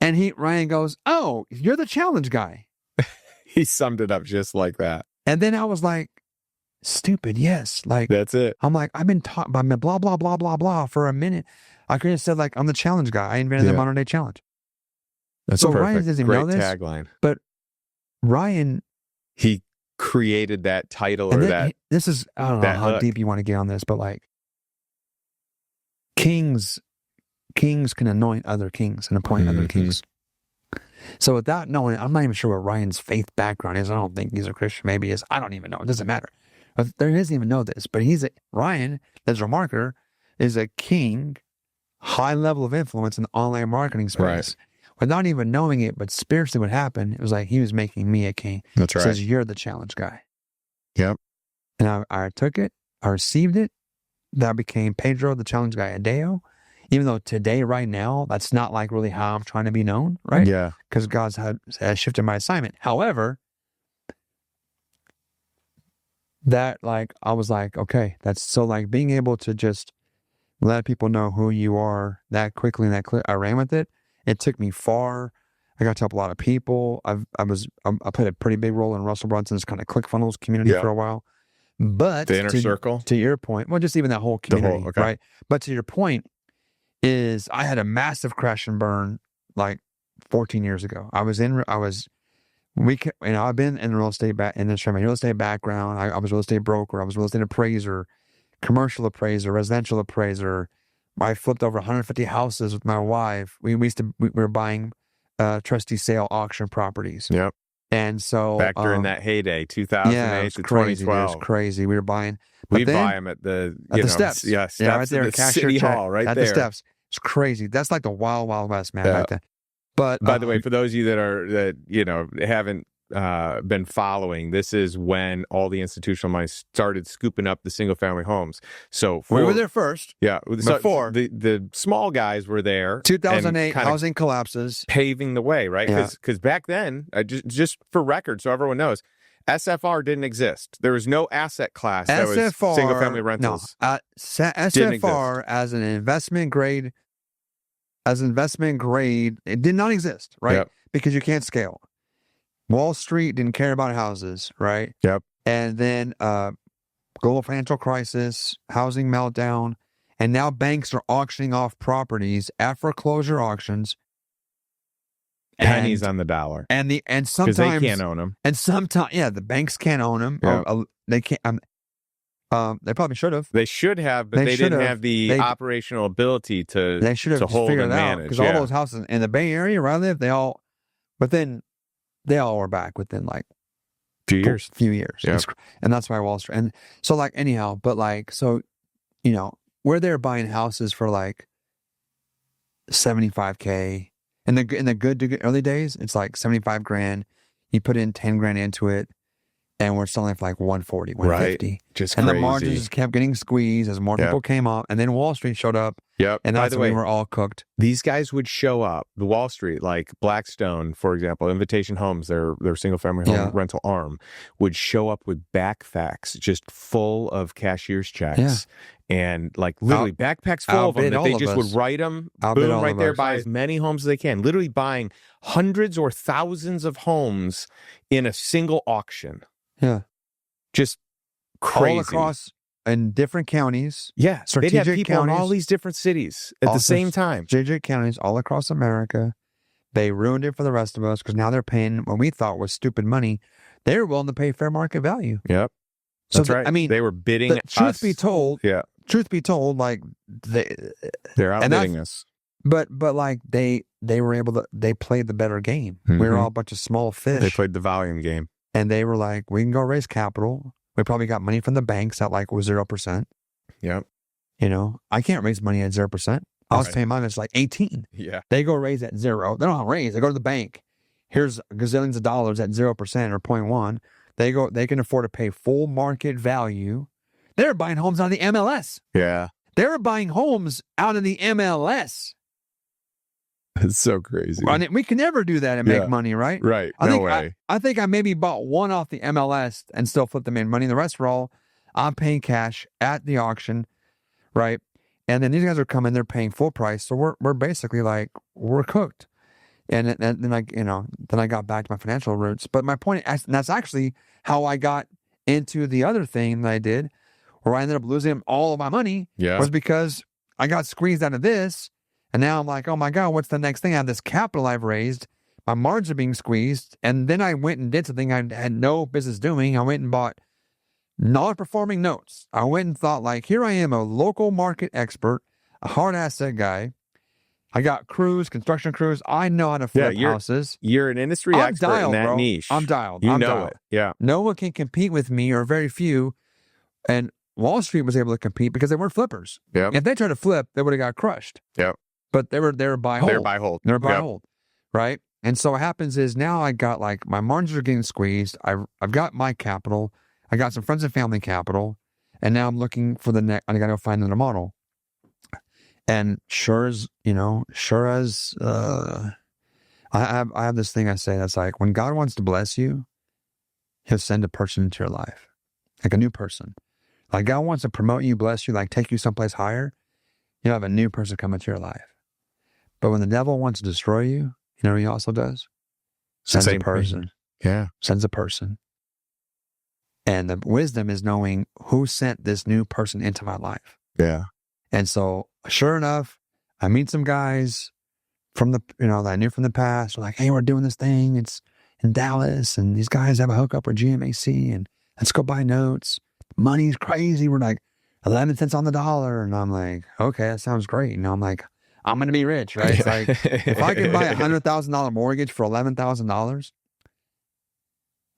and Ryan goes, "Oh, you're the challenge guy." He summed it up just like that. And then I was like, stupid, yes. Like, that's it. I'm like, I've been taught by blah, blah, blah, blah, blah for a minute. I could have said, like, I'm the challenge guy. I invented the modern day challenge. That's so perfect. Ryan doesn't Great know this. Tagline. But Ryan. He created that title or that. This is, I don't know how deep you want to get on this, but like, kings can anoint other kings and appoint other kings. So without knowing, I'm not even sure what Ryan's faith background is. I don't think he's a Christian. Maybe he is. I don't even know. It doesn't matter. He doesn't even know this, but Ryan, as a marketer, is a king, high level of influence in the online marketing space. Right. Without even knowing it, but spiritually what happened, it was like he was making me a king. That's right. He says, you're the challenge guy. Yep. And I took it. I received it. That became Pedro, the challenge guy Adao. Even though today, right now, that's not like really how I'm trying to be known, right? Yeah. Because God's has shifted my assignment. However, that I was like, okay, that's so like being able to just let people know who you are that quickly and that clear. I ran with it. It took me far. I got to help a lot of people. I played a pretty big role in Russell Brunson's kind of ClickFunnels community for a while. But the inner circle, to your point, well, just even that whole community, right? But to your point, is I had a massive crash and burn like 14 years ago. I've been in real estate industry, my real estate background. I was a real estate broker. I was a real estate appraiser, commercial appraiser, residential appraiser. I flipped over 150 houses with my wife. We were buying trustee sale auction properties. Yep. And so back during that heyday, 2008 to 2012, it was crazy. We were buying. We buy them at the steps. Steps right there at the City Hall, right at there. the steps. It's crazy. That's like the wild, wild west, man. Back then. But by the way, for those of you that haven't been following, this is when all the institutional money started scooping up the single family homes. So we were there first. Yeah, before the small guys were there. 2008 housing collapses, paving the way, right? Because back then, just for record, so everyone knows, SFR didn't exist. There was no asset class that was single family rentals. No, SFR as an investment grade, it did not exist, right? Yep. Because you can't scale. Wall Street didn't care about houses, right? Yep. And then global financial crisis, housing meltdown, and now banks are auctioning off properties at foreclosure auctions. Pennies on the dollar. And sometimes they can't own them. And sometimes, the banks can't own them. Yep. They can't. They probably should have. They should have, but they didn't have the operational ability to. They should have hold and manage. Because all those houses in the Bay Area where I live, they all were back within like few years. Yep. And that's why Wall Street. And so like anyhow, but like so, we're there buying houses for like $75K. In the good early days, it's like 75 grand. You put in 10 grand into it, and we're selling it for like 140, 150. Right. Just and crazy. The margins just kept getting squeezed as more people came up, and then Wall Street showed up. Yep. And that's when we were all cooked. These guys would show up, the Wall Street, like Blackstone, for example, Invitation Homes, their single family home rental arm, would show up with backpacks just full of cashier's checks. Yeah. And like literally backpacks full of them that they just would write them, boom, right there, buy as many homes as they can. Literally buying hundreds or thousands of homes in a single auction. Yeah. Just crazy. All across in different counties. Yeah. Strategic they'd have people counties, in all these different cities at the same time. Strategic counties all across America. They ruined it for the rest of us because now they're paying what we thought was stupid money. They were willing to pay fair market value. Yep. That's right. I mean, they were bidding truth be told, like they're outbidding us. But like they were able to, they played the better game. Mm-hmm. We were all a bunch of small fish. They played the volume game. And they were like, we can go raise capital. We probably got money from the banks that like was 0%. Yep. I can't raise money at 0%. I was paying mine, it's like 18. Yeah. They go raise at 0. They don't raise. They go to the bank. Here's gazillions of dollars at 0% or 0.1. They can afford to pay full market value. They're buying homes out of the MLS. Yeah. They're buying homes out of the MLS. It's so crazy. I mean, we can never do that and make money, right? Right. No way. I think I maybe bought one off the MLS and still flip them in money. The rest were all I'm paying cash at the auction, right? And then these guys are coming, they're paying full price. So we're basically like, we're cooked. And then I got back to my financial roots. But my point, and that's actually how I got into the other thing that I did, where I ended up losing all of my money, was because I got squeezed out of this. And now I'm like, oh my God, what's the next thing? I have this capital I've raised. My margins are being squeezed. And then I went and did something I had no business doing. I went and bought non-performing notes. I went and thought, like, here I am, a local market expert, a hard asset guy. I got construction crews. I know how to flip houses. You're an industry expert in that niche. I'm dialed. I'm dialed. Yeah. No one can compete with me, or very few. And Wall Street was able to compete because they weren't flippers. Yep. If they tried to flip, they would have got crushed. Yep. But they were buy hold. They're buy hold. They're buy hold. Right? And so what happens is now I got, like, my margins are getting squeezed. I've got my capital. I got some friends and family capital. And now I'm looking for the next. I got to find another model. And I have this thing I say that's like, when God wants to bless you, he'll send a person into your life, like a new person. Like God wants to promote you, bless you, like take you someplace higher, you'll have a new person come into your life. But when the devil wants to destroy you, you know what he also does? Sends a person. Yeah. Sends a person. And the wisdom is knowing who sent this new person into my life. Yeah. And so, sure enough, I meet some guys from that I knew from the past. They're like, hey, we're doing this thing. It's in Dallas, and these guys have a hookup with GMAC, and let's go buy notes. Money's crazy. We're like 11 cents on the dollar. And I'm like, okay, that sounds great. I'm like, I'm going to be rich, right? It's like, if I could buy a $100,000 mortgage for $11,000,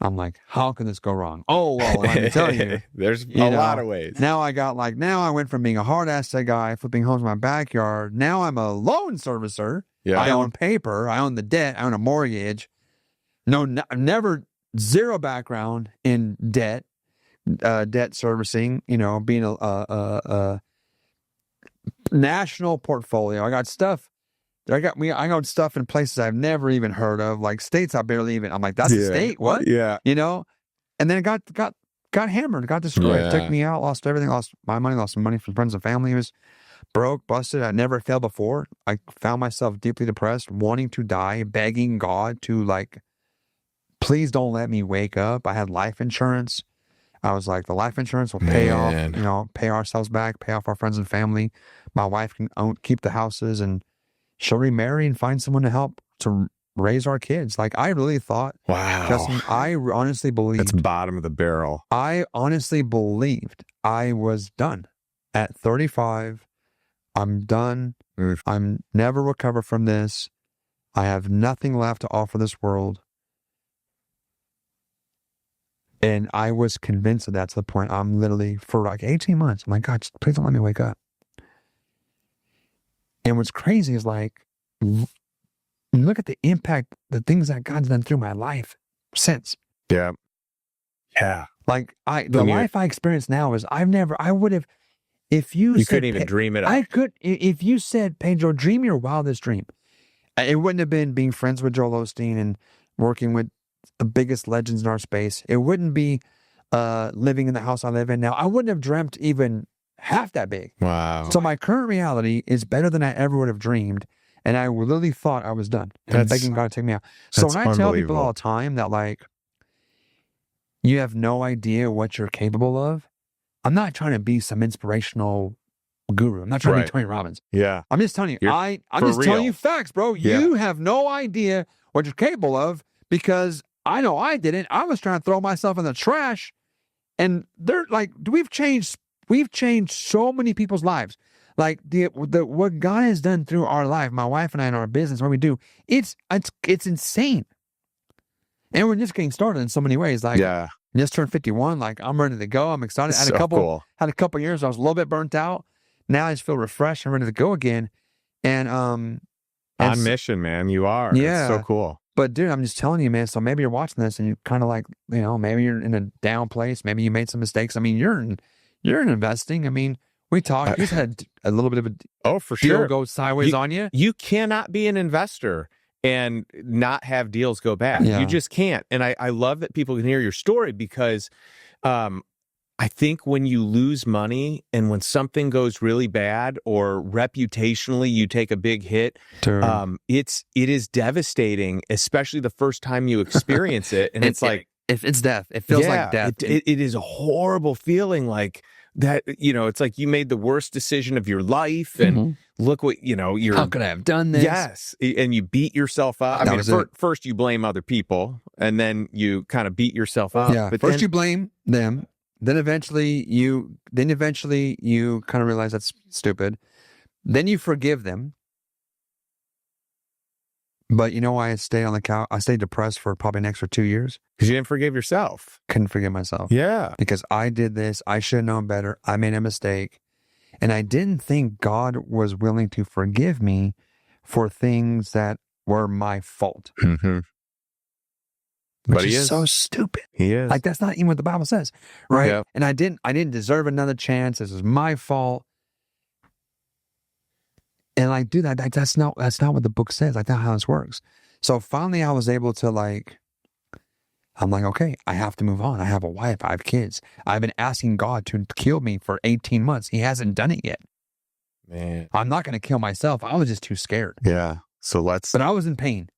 I'm like, how can this go wrong? Oh, well, let me tell you. There's a lot of ways. Now I went from being a hard asset guy, flipping homes in my backyard. Now I'm a loan servicer. Yeah. I own paper. I own the debt. I own a mortgage. Never, zero background in debt servicing, being a national portfolio. I got stuff stuff in places I've never even heard of, like states I barely even, I'm like, that's a state? What? Yeah. And then got hammered, got destroyed. Yeah. Took me out, lost everything, lost my money, lost some money from friends and family. It was broke, busted. I never failed before. I found myself deeply depressed, wanting to die, begging God to please don't let me wake up. I had life insurance. I was like, the life insurance will pay off, pay ourselves back, pay off our friends and family. My wife can keep the houses, and she'll remarry and find someone to help to raise our kids. Like, I really thought, wow, Justin, I honestly believed. That's bottom of the barrel. I honestly believed I was done. At 35, I'm done. I'm never recover from this. I have nothing left to offer this world. And I was convinced of that to the point I'm literally, for 18 months, I'm like, God, please don't let me wake up. And what's crazy is look at the impact, the things that God's done through my life since. Yeah. Yeah. Life I experience now is I would have, if you couldn't even dream it up. If you said, Pedro, dream your wildest dream. It wouldn't have been being friends with Joel Osteen and working with the biggest legends in our space. It wouldn't be living in the house I live in now. I wouldn't have dreamt even half that big. Wow. So my current reality is better than I ever would have dreamed. And I literally thought I was done. And begging God to take me out. So when I tell people all the time that you have no idea what you're capable of, I'm not trying to be some inspirational guru. I'm not trying to be Tony Robbins. Yeah. I'm just telling you. I'm just telling you facts, bro. Yeah. You have no idea what you're capable of, because I know I didn't. I was trying to throw myself in the trash, and they're like, we've changed so many people's lives. Like what God has done through our life, my wife and I, in our business, what we do, it's insane. And we're just getting started in so many ways. Just turned 51. I'm ready to go. I'm excited. Had a couple years. I was a little bit burnt out. Now I just feel refreshed and ready to go again. And on mission, man. You are. Yeah. It's so cool. But dude, I'm just telling you, man. So maybe you're watching this and you kind of maybe you're in a down place. Maybe you made some mistakes. I mean, you're in investing. I mean, we talked. You just had a little bit of a for deal sure go sideways on you. You cannot be an investor and not have deals go bad. Yeah. You just can't. And I love that people can hear your story, because I think when you lose money and when something goes really bad, or reputationally you take a big hit, it is devastating, especially the first time you experience it. And it's death. It feels like death. It is a horrible feeling, like that. It's like you made the worst decision of your life, and look what you're. How could I have done this? Yes, and you beat yourself up. I mean, first you blame other people, and then you kind of beat yourself up. Yeah, but first you blame them. Then eventually you kind of realize that's stupid. Then you forgive them. But you know why I stayed on the couch? I stayed depressed for probably an extra 2 years. Because you didn't forgive yourself. Couldn't forgive myself. Yeah. Because I did this. I should have known better. I made a mistake. And I didn't think God was willing to forgive me for things that were my fault. Mm-hmm. Which is so stupid. He is. That's not even what the Bible says, right? Yeah. And I didn't deserve another chance. This was my fault. And dude, that's not what the book says. That's not how this works. So finally, I was able to I'm like, okay, I have to move on. I have a wife. I have kids. I've been asking God to kill me for 18 months. He hasn't done it yet. Man, I'm not going to kill myself. I was just too scared. Yeah. So but I was in pain.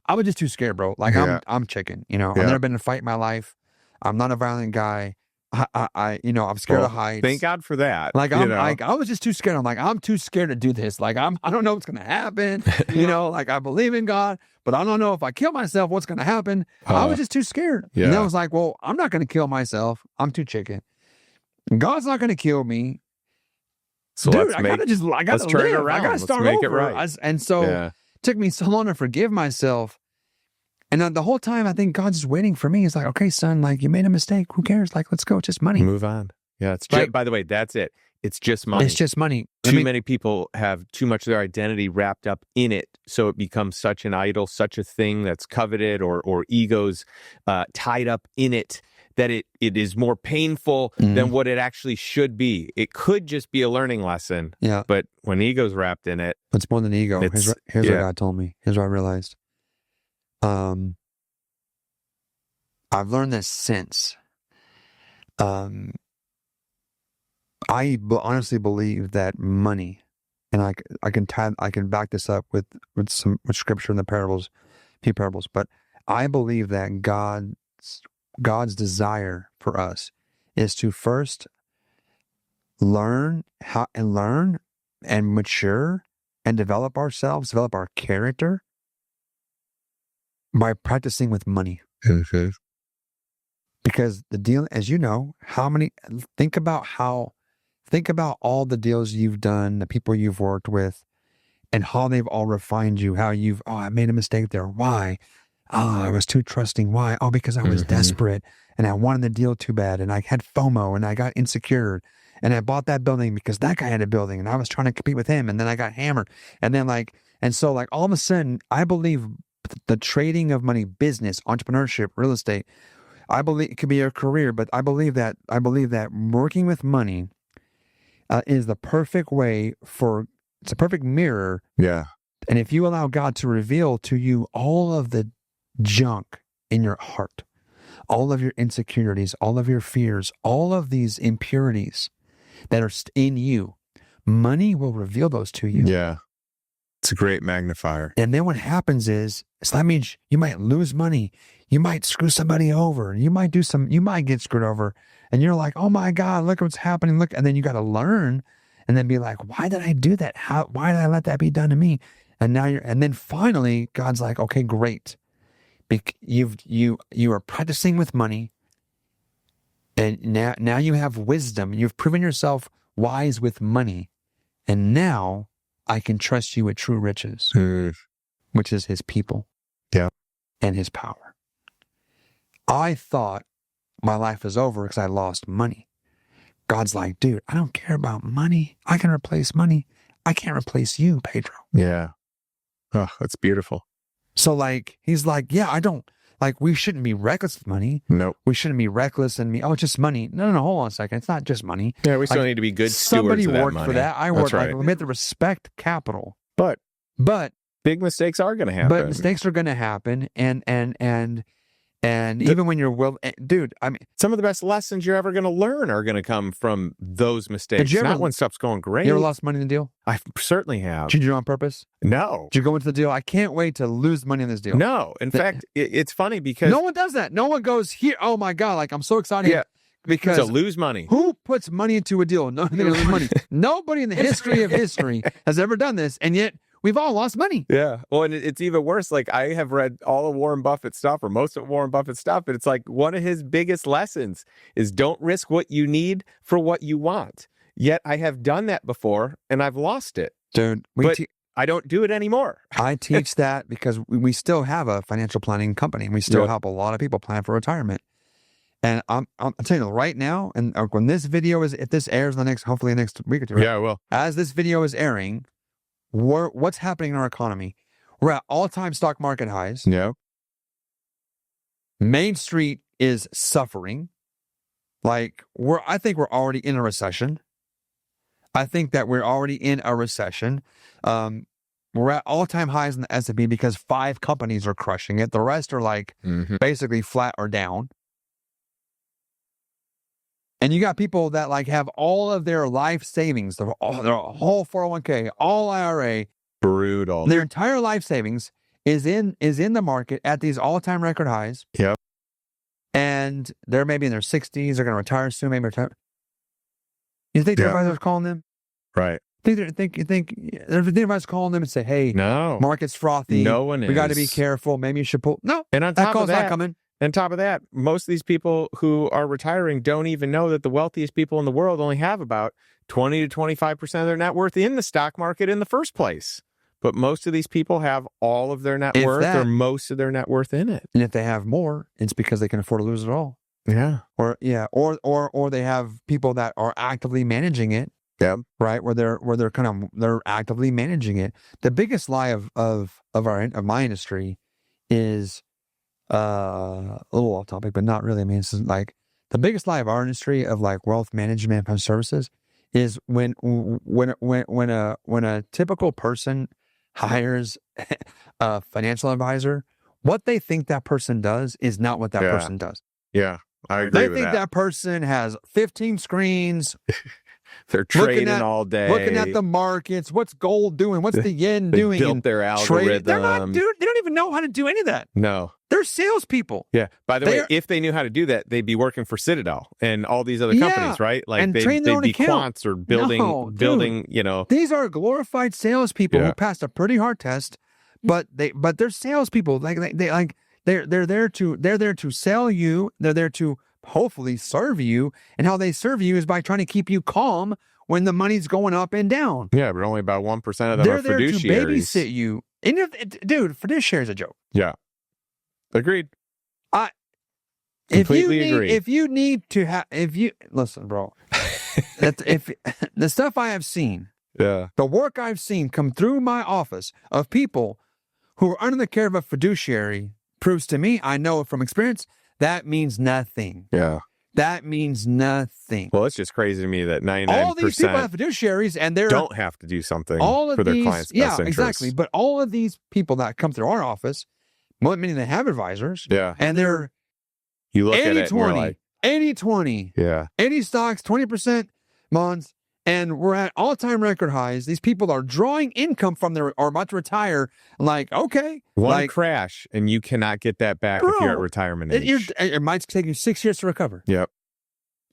I was just too scared, bro. I'm chicken, I've never been in a fight in my life. I'm not a violent guy. I'm scared of heights. Thank God for that. Like I was just too scared. I'm like, I'm too scared to do this. Like I don't know what's gonna happen. Like I believe in God, but I don't know if I kill myself, what's gonna happen. I was just too scared. Yeah. And I was like, well, I'm not gonna kill myself. I'm too chicken. God's not gonna kill me. So dude, I gotta turn it live. around. I gotta start make over. It right. And so it took me so long to forgive myself. And the whole time, I think God's just waiting for me. He's like, okay, son, like you made a mistake. Who cares? Like, let's go. It's just money. Move on. Yeah. It's just, by the way, that's it. It's just money. It's just money. Too many people have too much of their identity wrapped up in it. So it becomes such an idol, such a thing that's coveted or egos tied up in it that it is more painful than what it actually should be. It could just be a learning lesson. Yeah. But when ego's wrapped in it. It's more than ego. Here's what God told me. Here's what I realized. I've learned this since. I honestly believe that money, and I can back this up with scripture in the few parables, but I believe that God's desire for us is to first learn and mature and develop ourselves, develop our character by practicing with money. Okay. Because the deal, as you know, think about all the deals you've done, the people you've worked with, and how they've all refined you, I made a mistake there. Why? I was too trusting. Why? Oh, because I was desperate and I wanted the deal too bad and I had FOMO and I got insecure and I bought that building because that guy had a building and I was trying to compete with him and then I got hammered. And then so all of a sudden, I believe the trading of money, business, entrepreneurship, real estate, I believe it could be a career, but I believe that working with money is the perfect way it's a perfect mirror. Yeah. And if you allow God to reveal to you all of the junk in your heart, all of your insecurities, all of your fears, all of these impurities that are in you, money will reveal those to you. Yeah. It's a great magnifier. And then what happens is, so that means you might lose money. You might screw somebody over. You might get screwed over. And you're like, oh my God, look what's happening. Look. And then you got to learn and then be like, why did I do that? Why did I let that be done to me? And then finally, God's like, okay, great. You are practicing with money. And now you have wisdom. You've proven yourself wise with money. And now I can trust you with true riches, which is his people and his power. I thought my life was over because I lost money. God's like, dude, I don't care about money. I can replace money. I can't replace you, Pedro. Yeah. Oh, that's beautiful. So he's like, yeah, I don't, we shouldn't be reckless with money. Nope. We shouldn't be reckless and it's just money. No, hold on a second. It's not just money. Yeah, we still need to be good stewards of that money. Somebody worked for that. I worked, we made the respect capital. But big mistakes are going to happen. But mistakes are going to happen. And even when you're dude, I mean, some of the best lessons you're ever going to learn are going to come from those mistakes. Not when stuff's going great. You ever lost money in the deal? I certainly have. Did you do it on purpose? No. Did you go into the deal? I can't wait to lose money in this deal. No. In fact, it's funny because no one does that. No one goes here. Oh my God. I'm so excited. Yeah. Because to lose money. Who puts money into a deal? No, they're going to lose money. Nobody in the history of history has ever done this. And yet we've all lost money. Yeah. Well, and it's even worse. I have read all of Warren Buffett's stuff or most of Warren Buffett's stuff. But it's one of his biggest lessons is don't risk what you need for what you want. Yet I have done that before and I've lost it. Dude, I don't do it anymore. I teach that because we still have a financial planning company. And we still help a lot of people plan for retirement. And I'm telling you right now, and when this video if this airs hopefully the next week or two. Yeah, I will. As this video is airing, what's happening in our economy? We're at all-time stock market highs. Yeah. Main Street is suffering. I think we're already in a recession. I think that we're already in a recession. We're at all-time highs in the S&P because 5 companies are crushing it. The rest are basically flat or down. And you got people that have all of their life savings, their whole 401k, all IRA, brutal. Their entire life savings is in the market at these all-time record highs. Yep. and they're maybe in their 60s, they're going to retire soon, maybe retire. You think their advisor's calling them? Right. You think their advisor's calling them and say, hey, no, market's frothy. No one is. We got to be careful. Maybe you should pull. No. And on top that call's of that, not coming. On top of that, most of these people who are retiring don't even know that the wealthiest people in the world only have about 20 to 25% of their net worth in the stock market in the first place. But most of these people have all of their net worth or most of their net worth in it. And if they have more, it's because they can afford to lose it all. Yeah. Or they have people that are actively managing it. Yeah. Right. Where they're actively managing it. The biggest lie of my industry is a little off topic, but not really. I mean, it's like the biggest lie of our industry of like wealth management and financial services is when a typical person hires a financial advisor, what they think that person does is not what that person does. Yeah, I agree with that. They think that person has 15 screens. They're trading all day. Looking at the markets. What's gold doing? What's the yen doing? They built their algorithm. They're not, dude. They don't even know how to do any of that. No. They're salespeople. Yeah. By the way, if they knew how to do that, they'd be working for Citadel and all these other companies, right? Like and they'd be quants or building, you know. These are glorified salespeople who passed a pretty hard test, but they're salespeople. They're there to sell you. They're there to hopefully serve you, and how they serve you is by trying to keep you calm when the money's going up and down. Yeah, but only about 1% of them are fiduciaries. They're there to babysit you. And dude, fiduciary is a joke. Yeah, agreed. Completely agree. If you listen, bro, if the stuff I have seen, the work I've seen come through my office of people who are under the care of a fiduciary proves to me, I know from experience, that means nothing. Yeah. That means nothing. Well, it's just crazy to me that 99% all these people have fiduciaries and they don't have to do something for their clients' best interests. Exactly. But all of these people that come through our office, many they have advisors. Yeah. And they're you look 80, at it 20, and like, 80-20. Yeah. 80 stocks, 20% bonds. And we're at all-time record highs. These people are drawing income from their or about to retire. Like, okay. One crash, and you cannot get that back if you're at retirement age. It might take you 6 years to recover. Yep.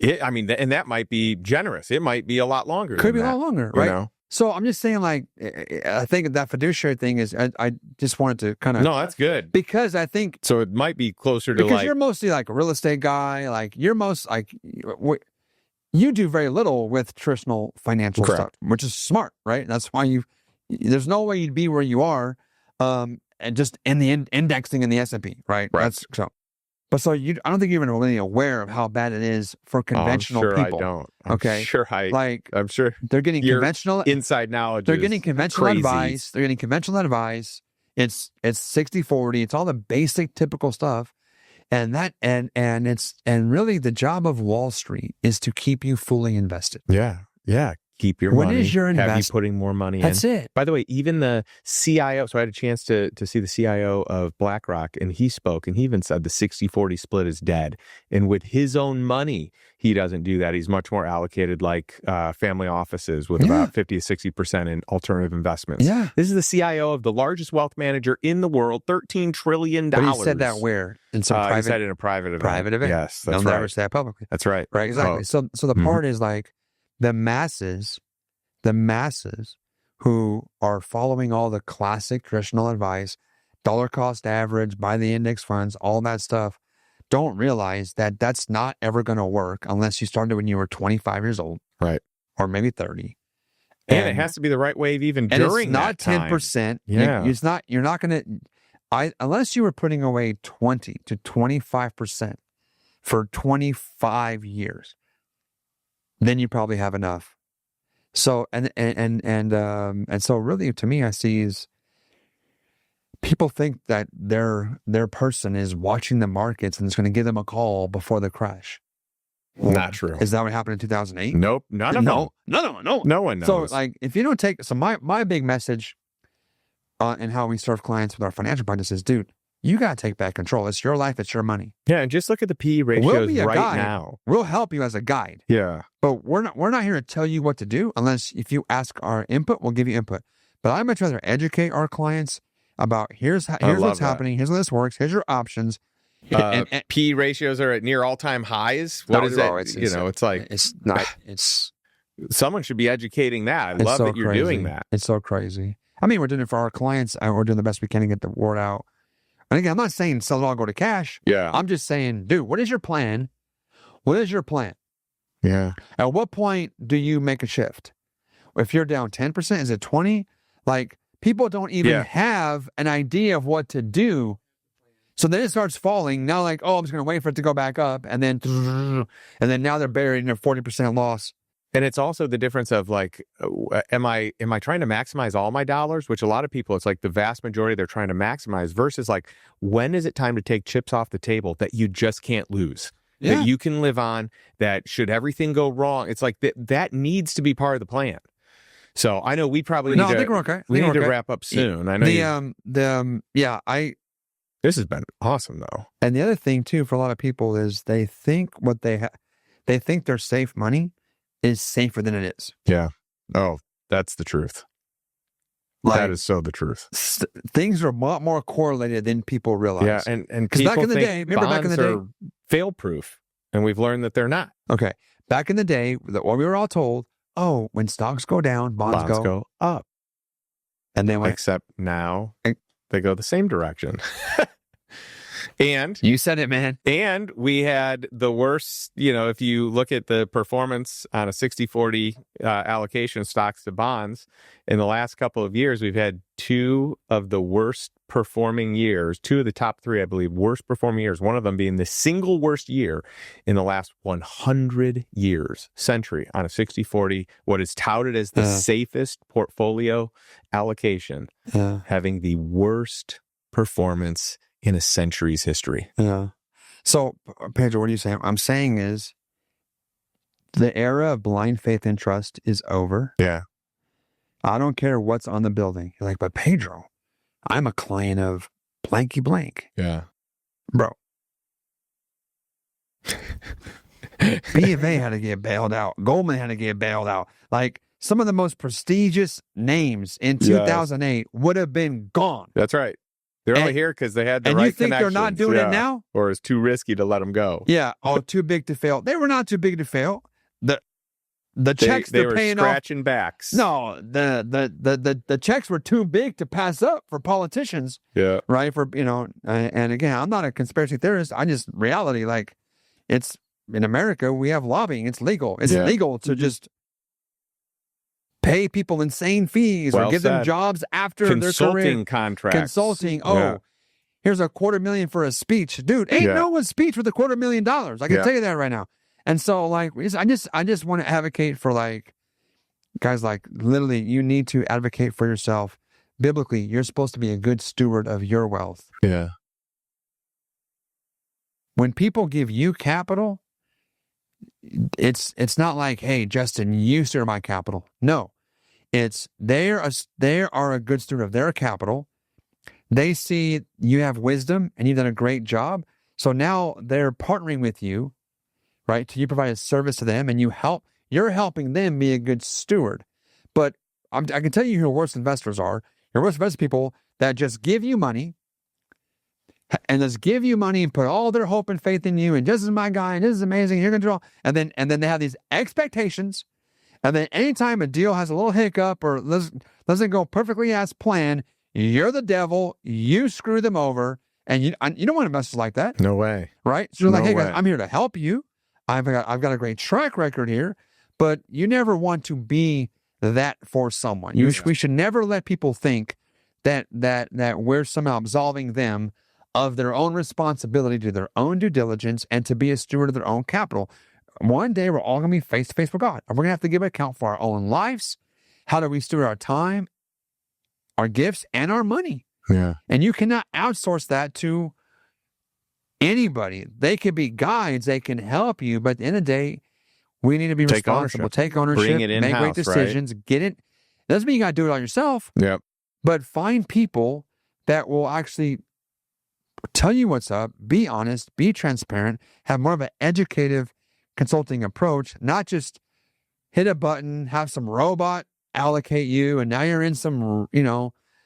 And that might be generous. It might be a lot longer. Could be a lot longer, right? You know? So I'm just saying, like, I think that fiduciary thing is, I just wanted to kind of. No, that's good. Because I think. So it might be closer to because you're mostly like a real estate guy. Like, you're most like. You do very little with traditional financial stuff, which is smart, right? That's why there's no way you'd be where you are, and just in the indexing in the S&P, right? That's so. But so I don't think you're even really aware of how bad it is for conventional people. I don't. I'm sure they're getting conventional inside knowledge. They're getting conventional advice. They're getting conventional advice. It's 60-40. It's all the basic, typical stuff. And really the job of Wall Street is to keep you fully invested. Yeah. Yeah. Keep your money. What is your investment? Have you putting more money in? That's it. By the way, even the CIO, so I had a chance to see the CIO of BlackRock, and he spoke, and he even said the 60-40 split is dead. And with his own money, he doesn't do that. He's much more allocated like family offices with about 50 to 60% in alternative investments. Yeah. This is the CIO of the largest wealth manager in the world, $13 trillion. But he said that where? In some private? He said in a private event. Private event? Yes, that's right. They'll never say that publicly. That's right. Right, exactly. So the part is like, the masses who are following all the classic traditional advice, dollar cost average, buy the index funds, all that stuff, don't realize that that's not ever going to work unless you started when you were 25 years old. Right. Or maybe 30. And it has to be the right wave even during that time. And it's not 10%. Yeah. You're not going to, unless you were putting away 20 to 25% for 25 years, then you probably have enough. So and so really to me I see is people think that their person is watching the markets and it's going to give them a call before the crash. Not true. Is that what happened in 2008? Nope. None of them. No one knows. So like if you don't take my big message and how we serve clients with our financial practices, dude, you got to take back control. It's your life. It's your money. Yeah, and just look at the PE ratios now. We'll help you as a guide. Yeah. But we're not here to tell you what to do unless if you ask our input, we'll give you input. But I'd much rather educate our clients about here's what's happening, here's how this works, here's your options, And P ratios are at near all-time highs. What is that? It's like it's not. It's someone should be educating that. I love that you're doing that. It's so crazy. I mean, we're doing it for our clients. And we're doing the best we can to get the word out. And again, I'm not saying sell it all, go to cash. Yeah. I'm just saying, dude, what is your plan? What is your plan? Yeah. At what point do you make a shift? If you're down 10%, is it 20? Like, people don't even have an idea of what to do. So then it starts falling. Now, like, oh, I'm just going to wait for it to go back up. And then now they're buried in a 40% loss. And it's also the difference of like, am I trying to maximize all my dollars? Which a lot of people, it's like the vast majority they're trying to maximize versus like, when is it time to take chips off the table that you just can't lose? Yeah. That you can live on, that should everything go wrong, it's like that needs to be part of the plan. So I know we probably need I think we're okay. We need to wrap up soon. I know this has been awesome though. And the other thing too for a lot of people is they think they think their safe money is safer than it is. Yeah. Oh, that's the truth. Like, that is so the truth. Things are a lot more correlated than people realize. Yeah, and because back in the day, remember back in the day, fail-proof, and we've learned that they're not. Okay, back in the day, what we were all told, oh, when stocks go down, bonds go up, and then except now they go the same direction. And you said it, man. And we had the worst, if you look at the performance on a 60-40 allocation of stocks to bonds, in the last couple of years, we've had two of the worst performing years, two of the top three, I believe, worst performing years, one of them being the single worst year in the last 100 years, century, on a 60-40, what is touted as the safest portfolio allocation, having the worst performance in a century's history. Yeah. So, Pedro, what are you saying? I'm saying is the era of blind faith and trust is over. Yeah. I don't care what's on the building. You're like, but Pedro, I'm a client of blanky blank. Yeah. Bro. B of A had to get bailed out. Goldman had to get bailed out. Like, some of the most prestigious names in 2008 would have been gone. That's right. They're only here because they had the right connections. And you think they're not doing it now? Or it's too risky to let them go. Yeah. Oh, too big to fail. They were not too big to fail. The checks they they're were paying scratching off, backs. No, the checks were too big to pass up for politicians. Yeah. Right? And again, I'm not a conspiracy theorist. I just reality, like, it's in America, we have lobbying. It's legal. It's legal to just pay people insane fees or give them jobs after their career. Consulting contracts. Consulting. Oh, here's $250,000 for a speech. Dude, ain't no one's speech with $250,000. I can tell you that right now. And so, like, I just want to advocate for, like, guys, like, literally, you need to advocate for yourself. Biblically, you're supposed to be a good steward of your wealth. Yeah. When people give you capital, it's not like, hey, Justin, you steward my capital. No, it's they are a good steward of their capital. They see you have wisdom and you've done a great job. So now they're partnering with you, right? So you provide a service to them and you're helping them be a good steward. But I can tell you who your worst investors are. Your worst investors are people that just give you money and just give you money and put all their hope and faith in you. And this is my guy, and this is amazing. You're going to draw. And then they have these expectations. And then anytime a deal has a little hiccup or doesn't go perfectly as planned, you're the devil. You screw them over. And you don't want investors like that. No way. Right? So you're like, hey, guys, I'm here to help you. I've got a great track record here. But you never want to be that for someone. We should never let people think that we're somehow absolving them of their own responsibility to do their own due diligence and to be a steward of their own capital. One day we're all going to be face to face with God. And we're going to have to give an account for our own lives. How do we steward our time, our gifts, and our money? Yeah. And you cannot outsource that to anybody. They could be guides. They can help you. But at the end of the day, we need to be responsible. Take ownership. Bring it in-house, make great decisions. Right? Get it. Doesn't mean you got to do it all yourself. Yep. But find people that will actually tell you what's up, be honest, be transparent, have more of an educative consulting approach, not just hit a button, have some robot allocate you, and now you're in some,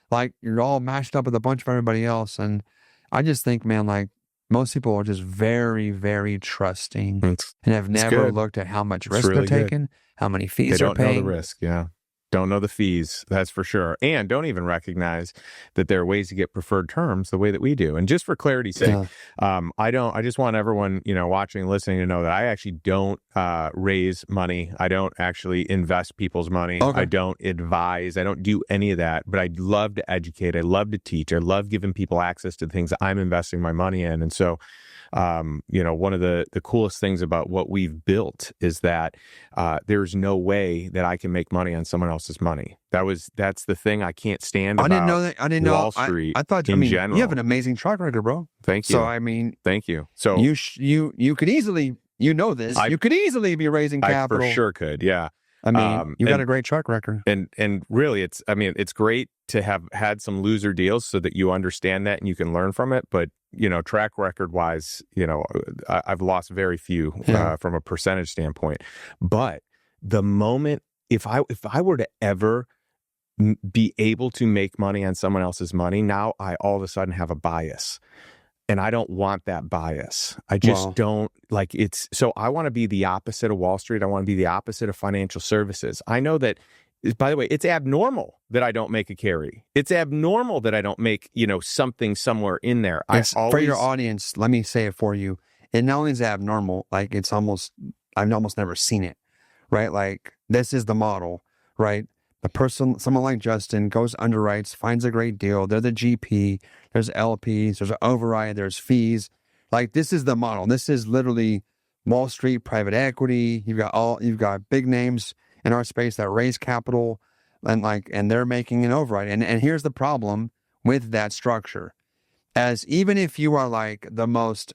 like you're all mashed up with a bunch of everybody else. And I just think, man, like most people are just very, very trusting and have never looked at how much risk they're taking, how many fees they're paying. They don't know the risk, yeah. Don't know the fees, that's for sure. And don't even recognize that there are ways to get preferred terms the way that we do. And just for clarity's sake, I just want everyone, watching and listening to know that I actually don't raise money. I don't actually invest people's money. Okay. I don't advise. I don't do any of that. But I love to educate. I love to teach. I love giving people access to the things that I'm investing my money in. And so, one of the coolest things about what we've built is that there's no way that I can make money on someone else's money. That's the thing I can't stand about. I didn't know that. I didn't know Wall Street. I thought in general. You have an amazing track record, bro. Thank you. So thank you. So you could easily, you could easily be raising capital. I for sure could. Yeah. You've got a great track record. And really, it's great to have had some loser deals so that you understand that and you can learn from it. But, track record wise, I've lost very few from a percentage standpoint. But the moment, if I were to ever be able to make money on someone else's money, now I all of a sudden have a bias. And I don't want that bias. I just don't like it's. So I want to be the opposite of Wall Street. I want to be the opposite of financial services. I know that, by the way, it's abnormal that I don't make a carry. It's abnormal that I don't make, something somewhere in there. For your audience, let me say it for you. It not only is abnormal, like I've almost never seen it, right? Like this is the model, right? The person, someone like Justin, goes underwrites, finds a great deal. They're the GP. There's LPs. There's an override. There's fees. Like this is the model. This is literally Wall Street private equity. You've got big names in our space that raise capital, and they're making an override. And here's the problem with that structure, as even if you are like the most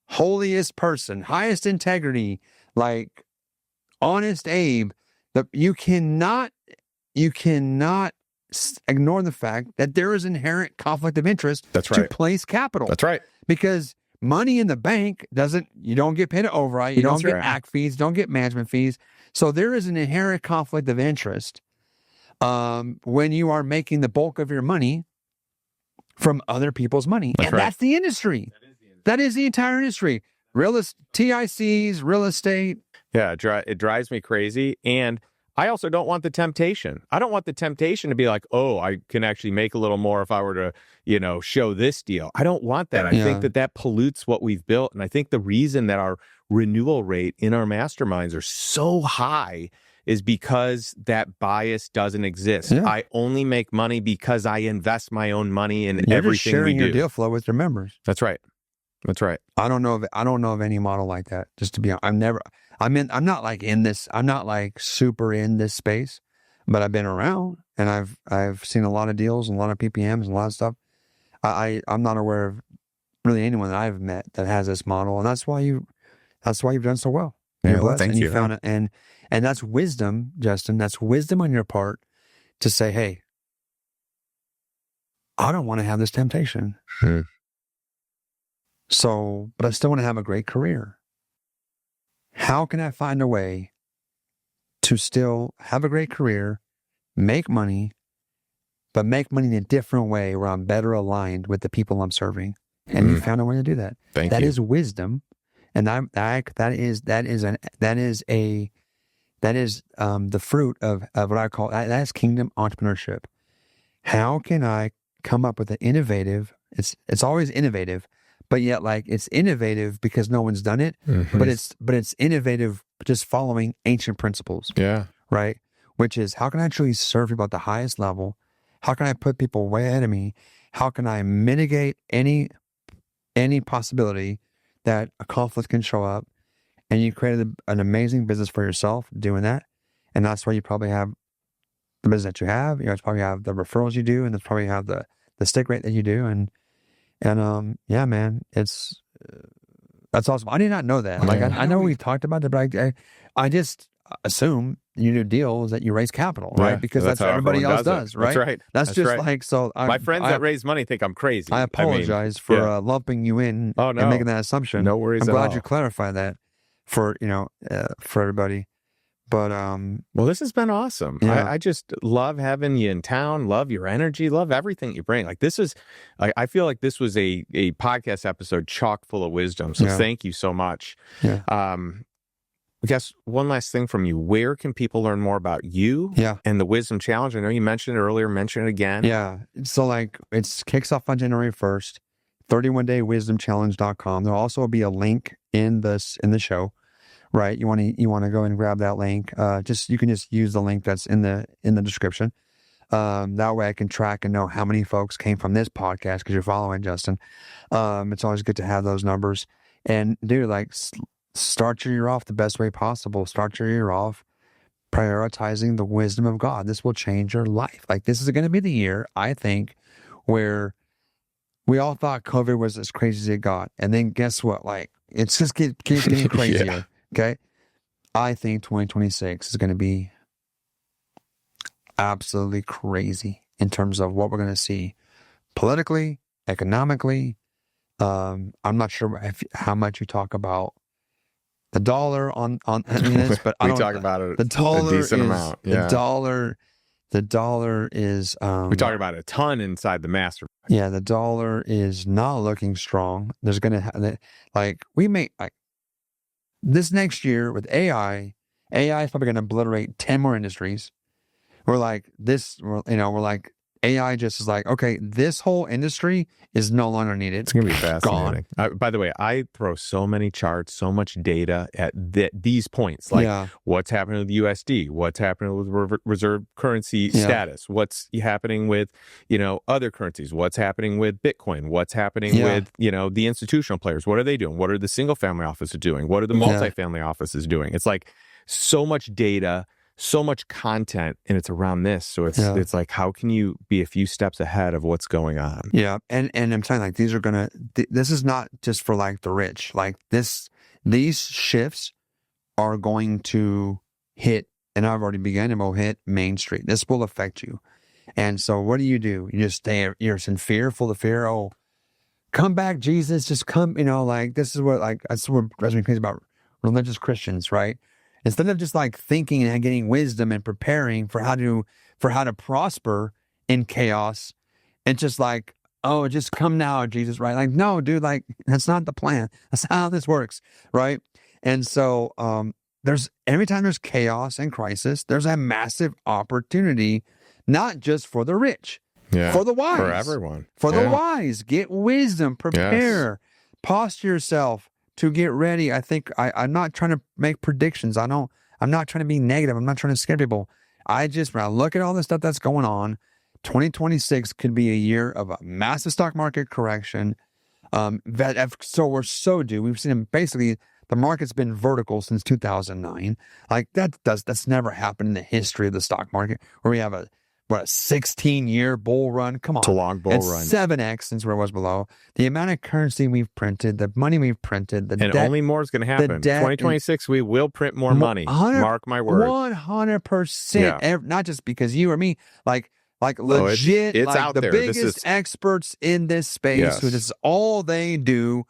holiest person, highest integrity, like honest Abe, you cannot ignore the fact that there is inherent conflict of interest to place capital. That's right. Because money in the bank you don't get paid an override, you don't get act fees, don't get management fees. So there is an inherent conflict of interest when you are making the bulk of your money from other people's money. That's the industry. That is the entire industry. TICs, real estate. Yeah, it drives me crazy. And I also don't want the temptation. I don't want the temptation to be like, oh, I can actually make a little more if I were to, show this deal. I don't want that. I think that pollutes what we've built. And I think the reason that our renewal rate in our masterminds are so high is because that bias doesn't exist. Yeah. I only make money because I invest my own money in everything we do. You're just sharing your deal flow with your members. That's right. That's right. I don't know of any model like that. Just to be honest, I'm not like in this. I'm not like super in this space, but I've been around and I've seen a lot of deals and a lot of PPMs and a lot of stuff. I'm not aware of really anyone that I've met that has this model, and that's why you've done so well. Yeah, well, thank you. You found it, and that's wisdom, Justin. That's wisdom on your part to say, hey, I don't want to have this temptation. So, but I still want to have a great career. How can I find a way to still have a great career, make money, but make money in a different way where I'm better aligned with the people I'm serving? And you found a way to do that. That is wisdom, and that is the fruit of what I call that is kingdom entrepreneurship. How can I come up with an innovative? It's always innovative. But yet, like, it's innovative because no one's done it, but it's innovative just following ancient principles. Yeah. Right? Which is, how can I actually serve people at the highest level? How can I put people way ahead of me? How can I mitigate any possibility that a conflict can show up? And you created an amazing business for yourself doing that. And that's why you probably have the business that you have. It's probably have the referrals you do, and it's probably have the stick rate that you do. And yeah, man, that's awesome. I did not know that. Like, I know we talked about it, but I just assume you do deals that you raise capital, right? Because that's what everybody else does, right? That's right. That's just right. Like, so my friends that raise money think I'm crazy. I apologize for lumping you in and making that assumption. No worries. I'm glad you clarified that for everybody. But well, this has been awesome. Yeah. I just love having you in town, love your energy, love everything you bring. Like this is, I feel like this was a podcast episode chock full of wisdom. So thank you so much. Yeah. I guess one last thing from you. Where can people learn more about you and the Wisdom Challenge? I know you mentioned it earlier, mention it again. Yeah. So like it kicks off on January 1st, 31daywisdomchallenge.com. There'll also be a link in the show, right? You want to go and grab that link. You can just use the link that's in the description. That way I can track and know how many folks came from this podcast because you're following Justin. It's always good to have those numbers. And dude, like start your year off the best way possible. Start your year off prioritizing the wisdom of God. This will change your life. Like this is going to be the year, I think, where we all thought COVID was as crazy as it got. And then guess what? Like it's just keeps getting crazier. Yeah. Okay. I think 2026 is going to be absolutely crazy in terms of what we're going to see politically, economically. I'm not sure how much you talk about the dollar on this, but we talk about it the dollar a decent amount. Yeah. The dollar is we talk about a ton inside the master. Yeah, the dollar is not looking strong. There's gonna we may this next year with AI is probably gonna obliterate 10 more industries. We're like AI just is like, okay, this whole industry is no longer needed. It's going to be fascinating. By the way, I throw so many charts, so much data at these points. Like what's happening with the USD, what's happening with reserve currency status, what's happening with, other currencies, what's happening with Bitcoin, what's happening with, the institutional players. What are they doing? What are the single family offices doing? What are the multifamily offices doing? It's like so much data, so much content, and it's around this. So it's like, how can you be a few steps ahead of what's going on? Yeah. And I'm telling you, like, this is not just for like the rich. Like these shifts are going to hit, and I've already begun, and will hit Main Street. This will affect you. And so what do? You just stay, you're in fear, full of fear. Oh, come back, Jesus, just come, this is what, that's what drives me crazy about religious Christians, right? Instead of just like thinking and getting wisdom and preparing for how to prosper in chaos, it's just like, oh, just come now, Jesus, right? Like, no, dude, like that's not the plan. That's how this works, right? And so every time there's chaos and crisis, there's a massive opportunity, not just for the rich, for the wise, for everyone, for the wise. Get wisdom, prepare, posture yourself to get ready. I think I'm not trying to make predictions. I'm not trying to be negative. I'm not trying to scare people. When I look at all the stuff that's going on, 2026 could be a year of a massive stock market correction. We're due. We've seen basically the market's been vertical since 2009. Like that's never happened in the history of the stock market where we have a 16-year bull run. Come on. It's a long bull run. 7x since where it was below. The amount of currency we've printed, the money we've printed, and only more is going to happen. 2026, we will print more money. Mark my word. 100%. Not just because you or me, like legit, it's out the there. biggest experts in this space, who this is all they do.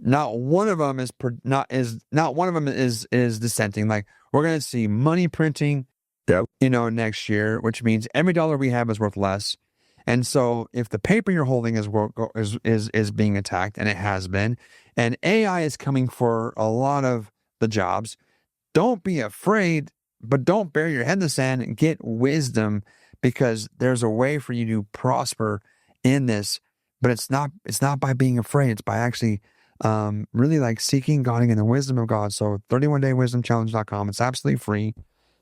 Not one of them is dissenting. Like we're going to see money printing. Next year, which means every dollar we have is worth less. And so if the paper you're holding is being attacked, and it has been, and AI is coming for a lot of the jobs, don't be afraid, but don't bury your head in the sand and get wisdom, because there's a way for you to prosper in this. But it's not by being afraid. It's by actually really like seeking God and getting the wisdom of God. So 31daywisdomchallenge.com. It's absolutely free.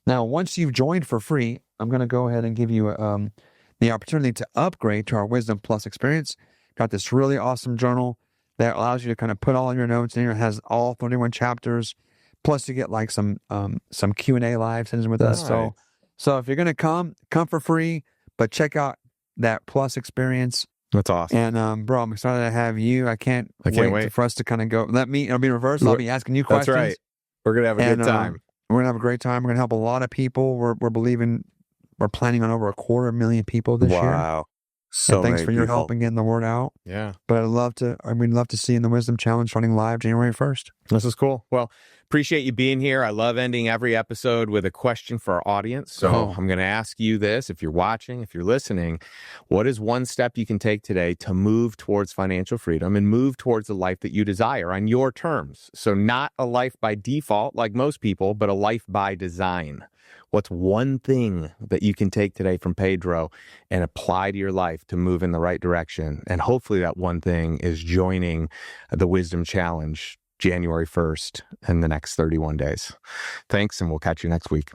Now, once you've joined for free, I'm going to go ahead and give you the opportunity to upgrade to our Wisdom Plus experience. Got this really awesome journal that allows you to kind of put all your notes in here. It has all 31 chapters. Plus, you get like some Q&A live sessions with us. So if you're going to come for free, but check out that Plus experience. That's awesome. And bro, I'm excited to have you. I can't wait for us to kind of go. It'll be in reverse. I'll be asking you questions. That's right. We're going to have a good time. We're going to have a great time. We're going to help a lot of people. We're planning on over 250,000 people this year. Wow. So thanks for your help in getting the word out. Yeah. But we'd love to see you in the Wisdom Challenge running live January 1st. This is cool. Well, appreciate you being here. I love ending every episode with a question for our audience. So I'm going to ask you this. If you're watching, if you're listening, what is one step you can take today to move towards financial freedom and move towards the life that you desire on your terms? So not a life by default like most people, but a life by design. What's one thing that you can take today from Pedro and apply to your life to move in the right direction? And hopefully that one thing is joining the Wisdom Challenge January 1st in the next 31 days. Thanks, and we'll catch you next week.